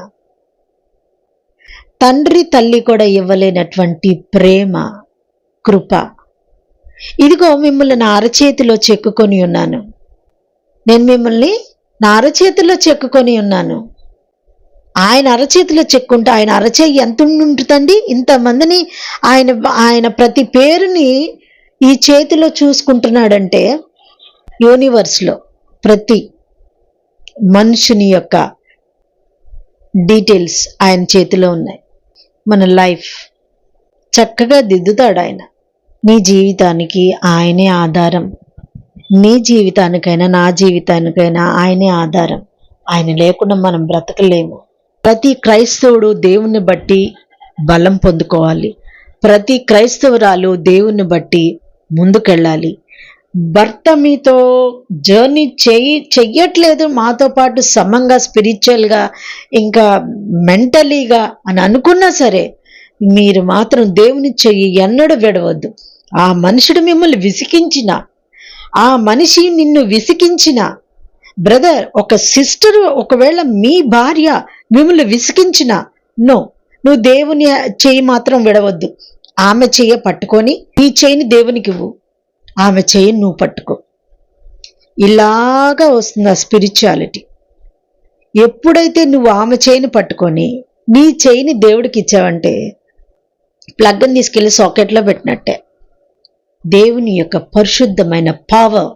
తండ్రి తల్లి కూడా ఇవ్వలేనటువంటి ప్రేమ, కృప. ఇదిగో మిమ్మల్ని నా అరచేతిలో చెక్కుకొని ఉన్నాను, నేను మిమ్మల్ని నా అరచేతిలో చెక్కుకొని ఉన్నాను. ఆయన అరచేతిలో చెక్కుంటే ఆయన అరచేయి ఎంత ఉంటుందండి? ఇంతమందిని ఆయన ప్రతి పేరుని ఈ చేతిలో చూసుకుంటున్నాడంటే, యూనివర్స్లో ప్రతి మనుషుని యొక్క డీటెయిల్స్ ఆయన చేతిలో ఉన్నాయి. మన లైఫ్ చక్కగా దిద్దుతాడు ఆయన. నీ జీవితానికి ఆయనే ఆధారం, నీ జీవితానికైనా నా జీవితానికైనా ఆయనే ఆధారం. ఆయన లేకుండా మనం బ్రతకలేము. ప్రతి క్రైస్తవుడు దేవుణ్ణి బట్టి బలం పొందుకోవాలి. ప్రతి క్రైస్తవురాలు దేవుణ్ణి బట్టి ముందుకెళ్ళాలి. భర్త మీతో జర్నీ చెయ్యట్లేదు మాతో పాటు సమంగా, స్పిరిచువల్గా, ఇంకా మెంటలీగా అని అనుకున్నా సరే, మీరు మాత్రం దేవుని చెయ్యి ఎన్నడూ విడవద్దు. ఆ మనుషుడు మిమ్మల్ని విసికించిన, ఆ మనిషి నిన్ను విసికించిన, బ్రదర్, ఒక సిస్టర్, ఒకవేళ మీ భార్య మిమ్మల్ని విసికించిన, నువ్వు దేవుని చెయ్యి మాత్రం విడవద్దు. ఆమె చెయ్యి పట్టుకొని నీ చెయ్యిని దేవునికి ఇవ్వు, ఆమె చెయ్యిని నువ్వు పట్టుకో. ఇలాగా వస్తుంది ఆ స్పిరిచువాలిటీ. ఎప్పుడైతే నువ్వు ఆమె చెయ్యిని పట్టుకొని నీ చెయ్యిని దేవుడికి ఇచ్చావంటే ప్లగ్ని తీసుకెళ్లి సాకెట్లో పెట్టినట్టే. దేవుని యొక్క పరిశుద్ధమైన పవర్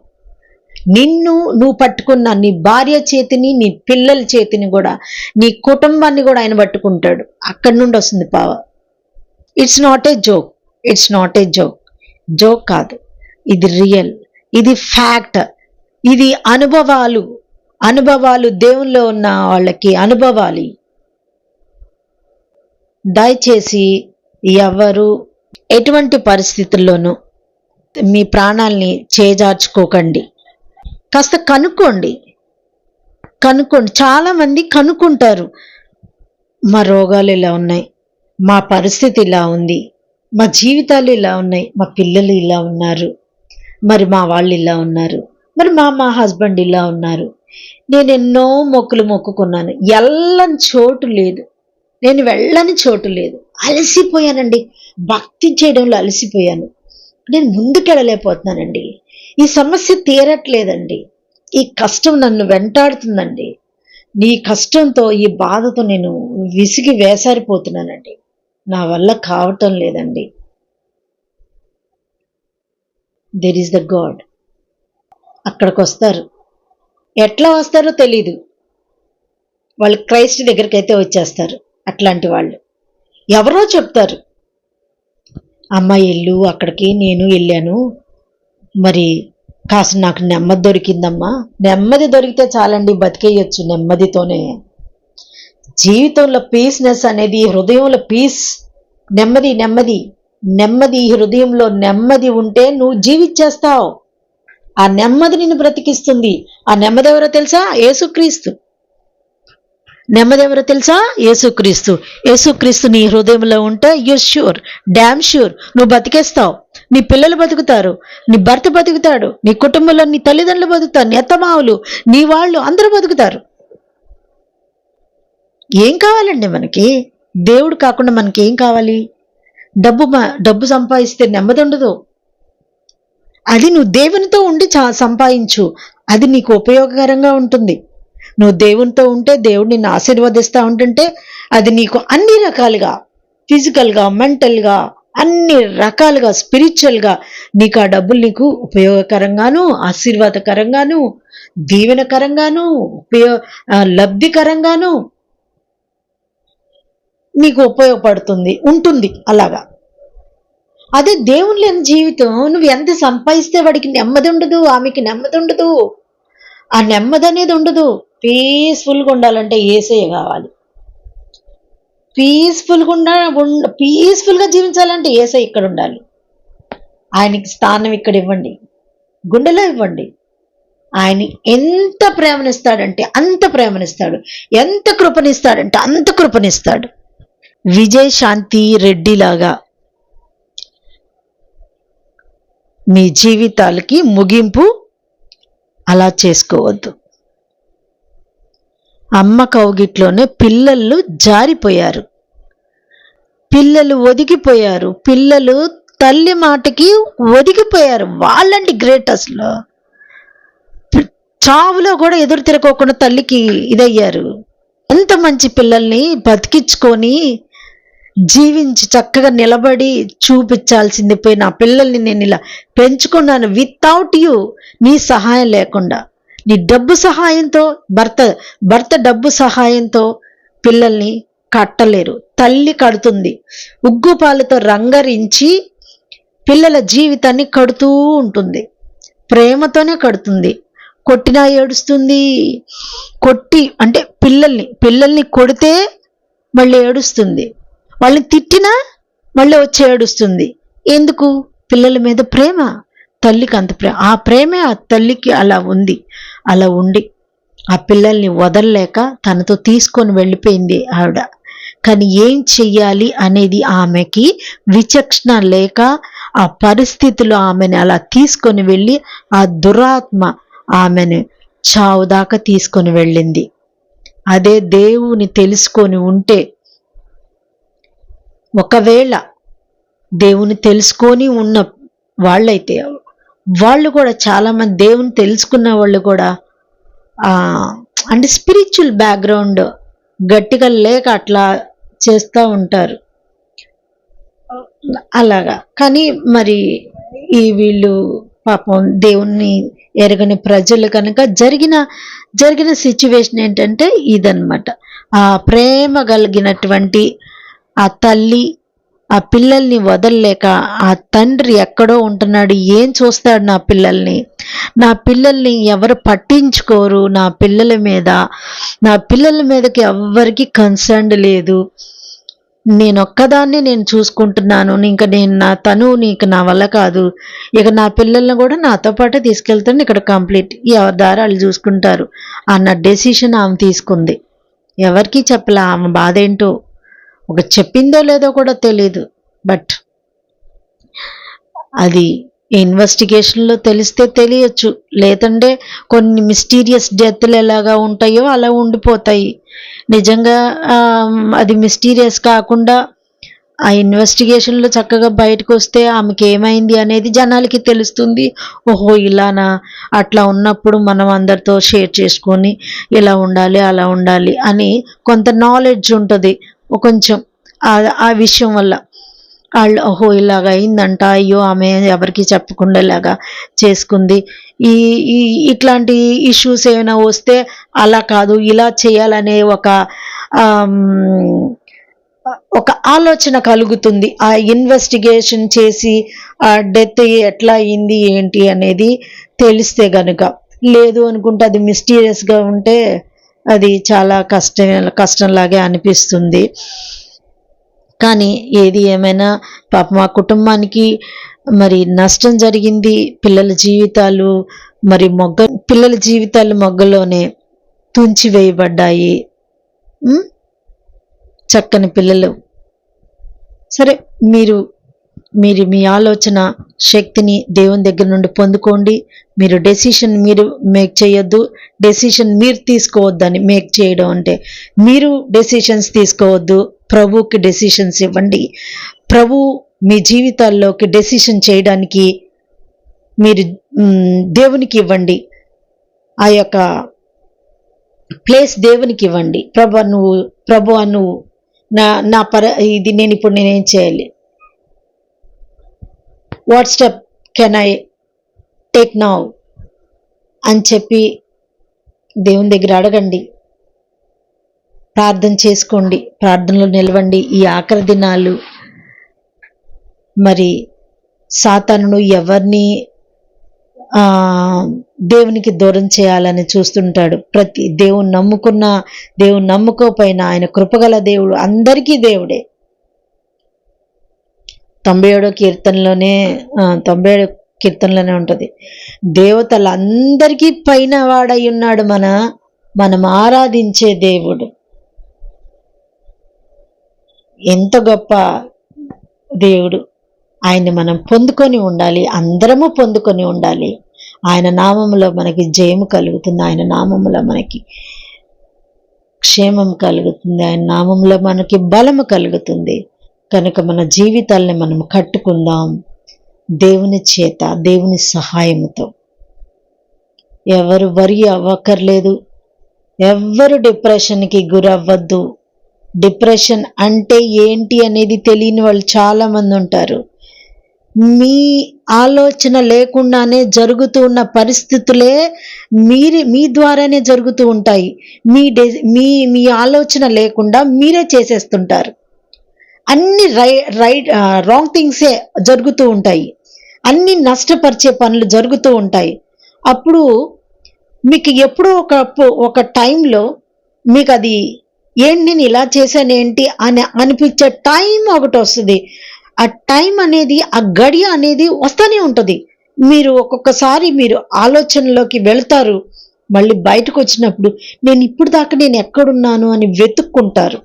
నువ్వు పట్టుకున్న నీ భార్య చేతిని, నీ పిల్లల చేతిని కూడా, నీ కుటుంబాన్ని కూడా ఆయన పట్టుకుంటాడు. అక్కడి నుండి వస్తుంది power. It's not a joke. It's not a joke. Joke కాదు, ఇది రియల్, ఇది ఫ్యాక్ట్, ఇది అనుభవాలు దేవుల్లో ఉన్న వాళ్ళకి అనుభవాలు. దయచేసి ఎవరు ఎటువంటి పరిస్థితుల్లోనూ మీ ప్రాణాల్ని చేజార్చుకోకండి. కాస్త కనుక్కోండి. చాలా మంది కనుక్కుంటారు, మా రోగాలు ఇలా ఉన్నాయి, మా పరిస్థితి ఇలా ఉంది, మా జీవితాలు ఇలా ఉన్నాయి, మా పిల్లలు ఇలా ఉన్నారు, మరి మా వాళ్ళు ఇలా ఉన్నారు, మరి మా హస్బెండ్ ఇలా ఉన్నారు. నేను ఎన్నో మొక్కులు మొక్కుకున్నాను, నేను వెళ్ళని చోటు లేదు. అలసిపోయానండి, భక్తి చేయడంలో అలసిపోయాను, నేను ముందుకెళ్ళలేకపోతున్నానండి, ఈ సమస్య తీరట్లేదండి, ఈ కష్టం నన్ను వెంటాడుతుందండి, నీ కష్టంతో, ఈ బాధతో నేను విసిగి వేసారిపోతున్నానండి, నా వల్ల కావటం లేదండి. There is the God. అక్కడికి వస్తారు. ఎట్లా వస్తారో తెలీదు, వాళ్ళు క్రైస్ట్ దగ్గరికి అయితే వచ్చేస్తారు. అట్లాంటి వాళ్ళు ఎవరో చెప్తారు, అమ్మ వెళ్ళు అక్కడికి, నేను వెళ్ళాను, మరి కాస్త నాకు నెమ్మది దొరికిందమ్మా. నెమ్మది దొరికితే చాలండి, బతికేయచ్చు నెమ్మదితోనే. జీవితంలో పీస్నెస్ అనేది, హృదయంలో పీస్, నెమ్మది, హృదయంలో నెమ్మది ఉంటే నువ్వు జీవించేస్తావు. ఆ నెమ్మది నిన్ను బ్రతికిస్తుంది. ఆ నెమ్మది ఎవరో తెలుసా? యేసుక్రీస్తు. నెమ్మది ఎవరో తెలుసా? యేసుక్రీస్తు నీ హృదయంలో ఉంటే యూర్ డ్యామ్ ష్యూర్ నువ్వు బతికేస్తావు. నీ పిల్లలు బతుకుతారు, నీ భర్త బతుకుతాడు, నీ కుటుంబంలో నీ తల్లిదండ్రులు బతుకుతారు, నీ అత్తమావులు, నీ వాళ్ళు అందరూ బతుకుతారు. ఏం కావాలండి మనకి? దేవుడు కాకుండా మనకి ఏం కావాలి? డబ్బు సంపాదిస్తే నెమ్మది ఉండదు. అది నువ్వు దేవునితో ఉండి సంపాదించు, అది నీకు ఉపయోగకరంగా ఉంటుంది. నువ్వు దేవునితో ఉంటే దేవుడు నిన్ను ఆశీర్వదిస్తూ ఉంటుంటే అది నీకు అన్ని రకాలుగా, ఫిజికల్గా, మెంటల్గా, అన్ని రకాలుగా, స్పిరిచువల్గా నీకు ఆ డబ్బులు నీకు ఉపయోగకరంగాను, ఆశీర్వాదకరంగాను, దీవెనకరంగాను, లబ్ధికరంగాను నీకు ఉపయోగపడుతుంది, ఉంటుంది. అలాగా అదే దేవుని లేని జీవితం, నువ్వు ఎంత సంపాదిస్తే వాడికి నెమ్మది ఉండదు, ఆమెకి నెమ్మది ఉండదు, ఆ నెమ్మది అనేది ఉండదు. పీస్ఫుల్గా ఉండాలంటే యేసయ్య కావాలి. పీస్ఫుల్గా జీవించాలంటే యేసయ్య ఇక్కడ ఉండాలి. ఆయనకి స్థానం ఇక్కడ ఇవ్వండి, గుండెలో ఇవ్వండి. ఆయన ఎంత ప్రేమనిస్తాడంటే అంత ప్రేమనిస్తాడు, ఎంత కృపనిస్తాడంటే అంత కృపనిస్తాడు. విజయశాంతి రెడ్డి లాగా మీ జీవితాలకి ముగింపు అలా చేసుకోవద్దు. అమ్మ కౌగిట్లోనే పిల్లలు జారిపోయారు, పిల్లలు ఒదిగిపోయారు, పిల్లలు తల్లి మాటకి ఒదిగిపోయారు. వాళ్ళండి గ్రేట్. అసలు చావులో కూడా ఎదురు తిరగకుండా తల్లికి ఇదయ్యారు. ఎంత మంచి పిల్లల్ని బతికించుకొని జీవించి చక్కగా నిలబడి చూపించాల్సింది పోయి, నా పిల్లల్ని నేను ఇలా పెంచుకున్నాను వితౌట్ యూ, నీ సహాయం లేకుండా, నీ డబ్బు సహాయంతో, భర్త డబ్బు సహాయంతో పిల్లల్ని కట్టలేరు. తల్లి కడుతుంది, ఉగ్గుపాలతో రంగరించి పిల్లల జీవితాన్ని కడుతూ ఉంటుంది. ప్రేమతోనే కడుతుంది. కొట్టినా ఏడుస్తుంది, అంటే పిల్లల్ని కొడితే మళ్ళీ ఏడుస్తుంది, వాళ్ళని తిట్టినా మళ్ళీ వచ్చి ఏడుస్తుంది. ఎందుకు? పిల్లల మీద ప్రేమ, తల్లికి అంత ప్రేమ. ఆ ప్రేమే ఆ తల్లికి అలా ఉంది. అలా ఉండి ఆ పిల్లల్ని వదలలేక తనతో తీసుకొని వెళ్ళిపోయింది ఆవిడ. కానీ ఏం చెయ్యాలి అనేది ఆమెకి విచక్షణ లేక ఆ పరిస్థితులు ఆమెను అలా తీసుకొని వెళ్ళి ఆ దురాత్మ ఆమెను చావు దాకా తీసుకొని వెళ్ళింది. అదే దేవుని తెలుసుకొని ఉంటే, ఒకవేళ దేవుని తెలుసుకొని ఉన్న వాళ్ళైతే, వాళ్ళు కూడా చాలామంది దేవుని తెలుసుకున్న వాళ్ళు కూడా అంటే స్పిరిచువల్ బ్యాక్గ్రౌండ్ గట్టిగా లేక అట్లా చేస్తూ ఉంటారు అలాగా. కానీ మరి వీళ్ళు పాపం దేవుణ్ణి ఎరగని ప్రజలు కనుక జరిగిన సిచ్యువేషన్ ఏంటంటే ఇదన్నమాట. ఆ ప్రేమ కలిగినటువంటి ఆ తల్లి ఆ పిల్లల్ని వదలలేక, ఆ తండ్రి ఎక్కడో ఉంటున్నాడు, ఏం చూస్తాడు నా పిల్లల్ని ఎవరు పట్టించుకోరు, నా పిల్లల మీదకి ఎవ్వరికి కన్సర్న్ లేదు, నేను చూసుకుంటున్నాను, ఇంకా నీకు నా వల్ల కాదు, ఇక నా పిల్లల్ని కూడా నాతో పాటు తీసుకెళ్తాను, ఇక్కడ కంప్లీట్, ఎవరి దారి వాళ్ళు చూసుకుంటారు అన్న డెసిషన్ ఆమె తీసుకుంది. ఎవరికి చెప్పలే ఆమె బాధ ఏంటో. ఒక చెప్పిందో లేదో కూడా తెలీదు. బట్ అది ఇన్వెస్టిగేషన్లో తెలిస్తే తెలియచ్చు, లేదంటే కొన్ని మిస్టీరియస్ డెత్లు ఎలాగా ఉంటాయో అలా ఉండిపోతాయి. నిజంగా అది మిస్టీరియస్ కాకుండా ఆ ఇన్వెస్టిగేషన్లో చక్కగా బయటకు వస్తే ఆమెకి ఏమైంది అనేది జనాలకి తెలుస్తుంది. ఓహో ఇలానా, అట్లా ఉన్నప్పుడు మనం అందరితో షేర్ చేసుకొని ఇలా ఉండాలి అలా ఉండాలి అని కొంత నాలెడ్జ్ ఉంటుంది కొంచెం ఆ విషయం వల్ల. వాళ్ళు ఓహో ఇలాగ అయిందంట, అయ్యో ఆమె ఎవరికి చెప్పకుండా ఇలాగా చేసుకుంది, ఇట్లాంటి ఇష్యూస్ ఏమైనా వస్తే అలా కాదు ఇలా చేయాలనే ఒక ఆలోచన కలుగుతుంది. ఆ ఇన్వెస్టిగేషన్ చేసి ఆ డెత్ ఎట్లా అయింది ఏంటి అనేది తెలిస్తే గనుక. లేదు అనుకుంటే అది మిస్టీరియస్గా ఉంటే అది చాలా కష్టంలాగే అనిపిస్తుంది. కానీ ఏది ఏమైనా పాపం ఆ కుటుంబానికి మరి నష్టం జరిగింది. పిల్లల జీవితాలు మొగ్గలోనే తుంచివేయబడ్డాయి. చక్కని పిల్లలు. సరే, మీరు మీ ఆలోచన శక్తిని దేవుని దగ్గర నుండి పొందుకోండి. మీరు డెసిషన్ మేక్ చేయొద్దు. డెసిషన్ మీరు తీసుకోవద్దని మేక్ చేయడం అంటే మీరు డెసిషన్స్ తీసుకోవద్దు, ప్రభువుకి డెసిషన్స్ ఇవ్వండి. ప్రభు మీ జీవితాల్లోకి డెసిషన్ చేయడానికి మీరు దేవునికి ఇవ్వండి. ఆ యొక్క ప్లేస్ దేవునికి ఇవ్వండి. ప్రభు నువ్వు ఇది నేనేం చేయాలి, what step can I take now అని చెప్పి దేవుని దగ్గర అడగండి. ప్రార్థన చేసుకోండి, ప్రార్థనలో నిలవండి. ఈ ఆఖరి దినాలు మరి సాతానుడు ఎవరిని దేవునికి దూరం చేయాలని చూస్తుంటాడు. దేవుని నమ్ముకోపోయినా ఆయన కృపగల దేవుడు, అందరికీ దేవుడే. 97వ కీర్తనలోనే ఉంటుంది, దేవతలందరికీ పైన వాడై ఉన్నాడు మనం ఆరాధించే దేవుడు. ఎంత గొప్ప దేవుడు! ఆయన్ని మనం పొందుకొని ఉండాలి, అందరము పొందుకొని ఉండాలి. ఆయన నామములో మనకి జయము కలుగుతుంది, ఆయన నామములో మనకి క్షేమం కలుగుతుంది, ఆయన నామములో మనకి బలము కలుగుతుంది. కనుక మన జీవితాలని మనం కట్టుకుందాం దేవుని చేత, దేవుని సహాయంతో. ఎవరు వరి అవ్వక్కర్లేదు, ఎవ్వరు డిప్రెషన్కి గురవ్వద్దు. డిప్రెషన్ అంటే ఏంటి అనేది తెలియని వాళ్ళు చాలా మంది ఉంటారు. మీ ఆలోచన లేకుండానే జరుగుతూ ఉన్న పరిస్థితులే మీ ద్వారానే జరుగుతూ ఉంటాయి. మీ ఆలోచన లేకుండా మీరే చేసేస్తుంటారు. అన్ని రాంగ్ థింగ్సే జరుగుతూ ఉంటాయి. అన్ని నష్టపరిచే పనులు జరుగుతూ ఉంటాయి. అప్పుడు మీకు ఎప్పుడో ఒక టైంలో మీకు అది ఏంటి, నేను ఇలా చేశానేంటి అని అనిపించే టైం ఒకటి వస్తుంది. ఆ టైం అనేది, ఆ గడియ అనేది వస్తూనే ఉంటుంది. మీరు ఒక్కొక్కసారి మీరు ఆలోచనలోకి వెళ్తారు. మళ్ళీ బయటకు వచ్చినప్పుడు ఇప్పుడు దాకా నేను ఎక్కడున్నాను అని వెతుక్కుంటారు.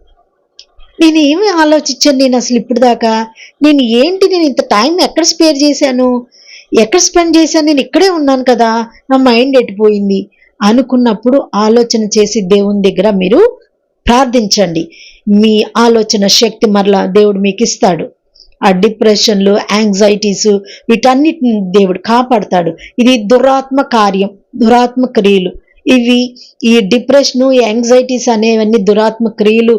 నేను ఏమి ఆలోచించాను, నేను అసలు ఇప్పుడు దాకా నేను ఇంత టైం ఎక్కడ స్పెండ్ చేశాను, నేను ఇక్కడే ఉన్నాను కదా, నా మైండ్ ఎట్టిపోయింది అనుకున్నప్పుడు ఆలోచన చేసి దేవుని దగ్గర మీరు ప్రార్థించండి. మీ ఆలోచన శక్తి మరలా దేవుడు మీకు ఇస్తాడు. ఆ డిప్రెషన్లు, యాంగ్జైటీస్ వీటన్నిటిని దేవుడు కాపాడతాడు. ఇది దురాత్మ కార్యం, దురాత్మ క్రియలు. ఈ డిప్రెషను, యాంగ్జైటీస్ అనేవన్నీ దురాత్మ క్రియలు.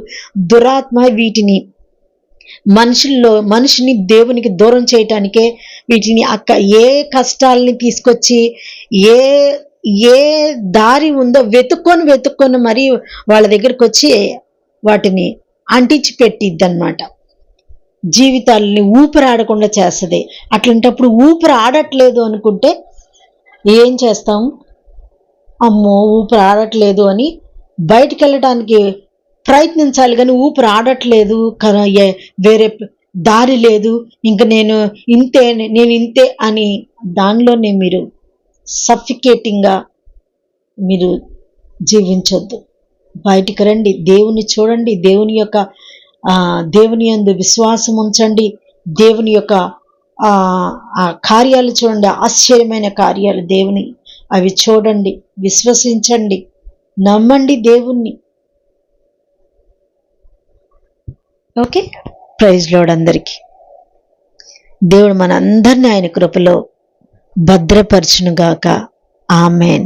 దురాత్మ వీటిని మనిషిని దేవునికి దూరం చేయటానికే వీటిని ఏ కష్టాలని తీసుకొచ్చి ఏ దారి ఉందో వెతుక్కొని మరి వాళ్ళ దగ్గరికి వచ్చి వాటిని అంటించి పెట్టిద్ది అన్నమాట. జీవితాలని ఊపిరాడకుండా చేస్తుంది. అట్లాంటప్పుడు ఊపిరి ఆడట్లేదు అనుకుంటే ఏం చేస్తాం? అమ్మో ఊపిరి ఆడట్లేదు అని బయటికి వెళ్ళడానికి ప్రయత్నించాలి, కానీ ఊపిరి ఆడట్లేదు, వేరే దారి లేదు, ఇంక నేను ఇంతే అని దానిలోనే మీరు సఫికేటింగ్గా మీరు జీవించొద్దు. బయటికి రండి, దేవుని చూడండి, దేవుని యందు విశ్వాసం ఉంచండి. దేవుని యొక్క ఆ కార్యాలు చూడండి, ఆశ్చర్యమైన కార్యాలు దేవుని, అవి చూడండి, విశ్వసించండి, నమ్మండి దేవుణ్ణి. ఓకే, ప్రైజ్ లార్డ్ అందరికీ. దేవుడు మనందరినీ ఆయన కృపలో భద్రపరచునుగాక. ఆమెన్.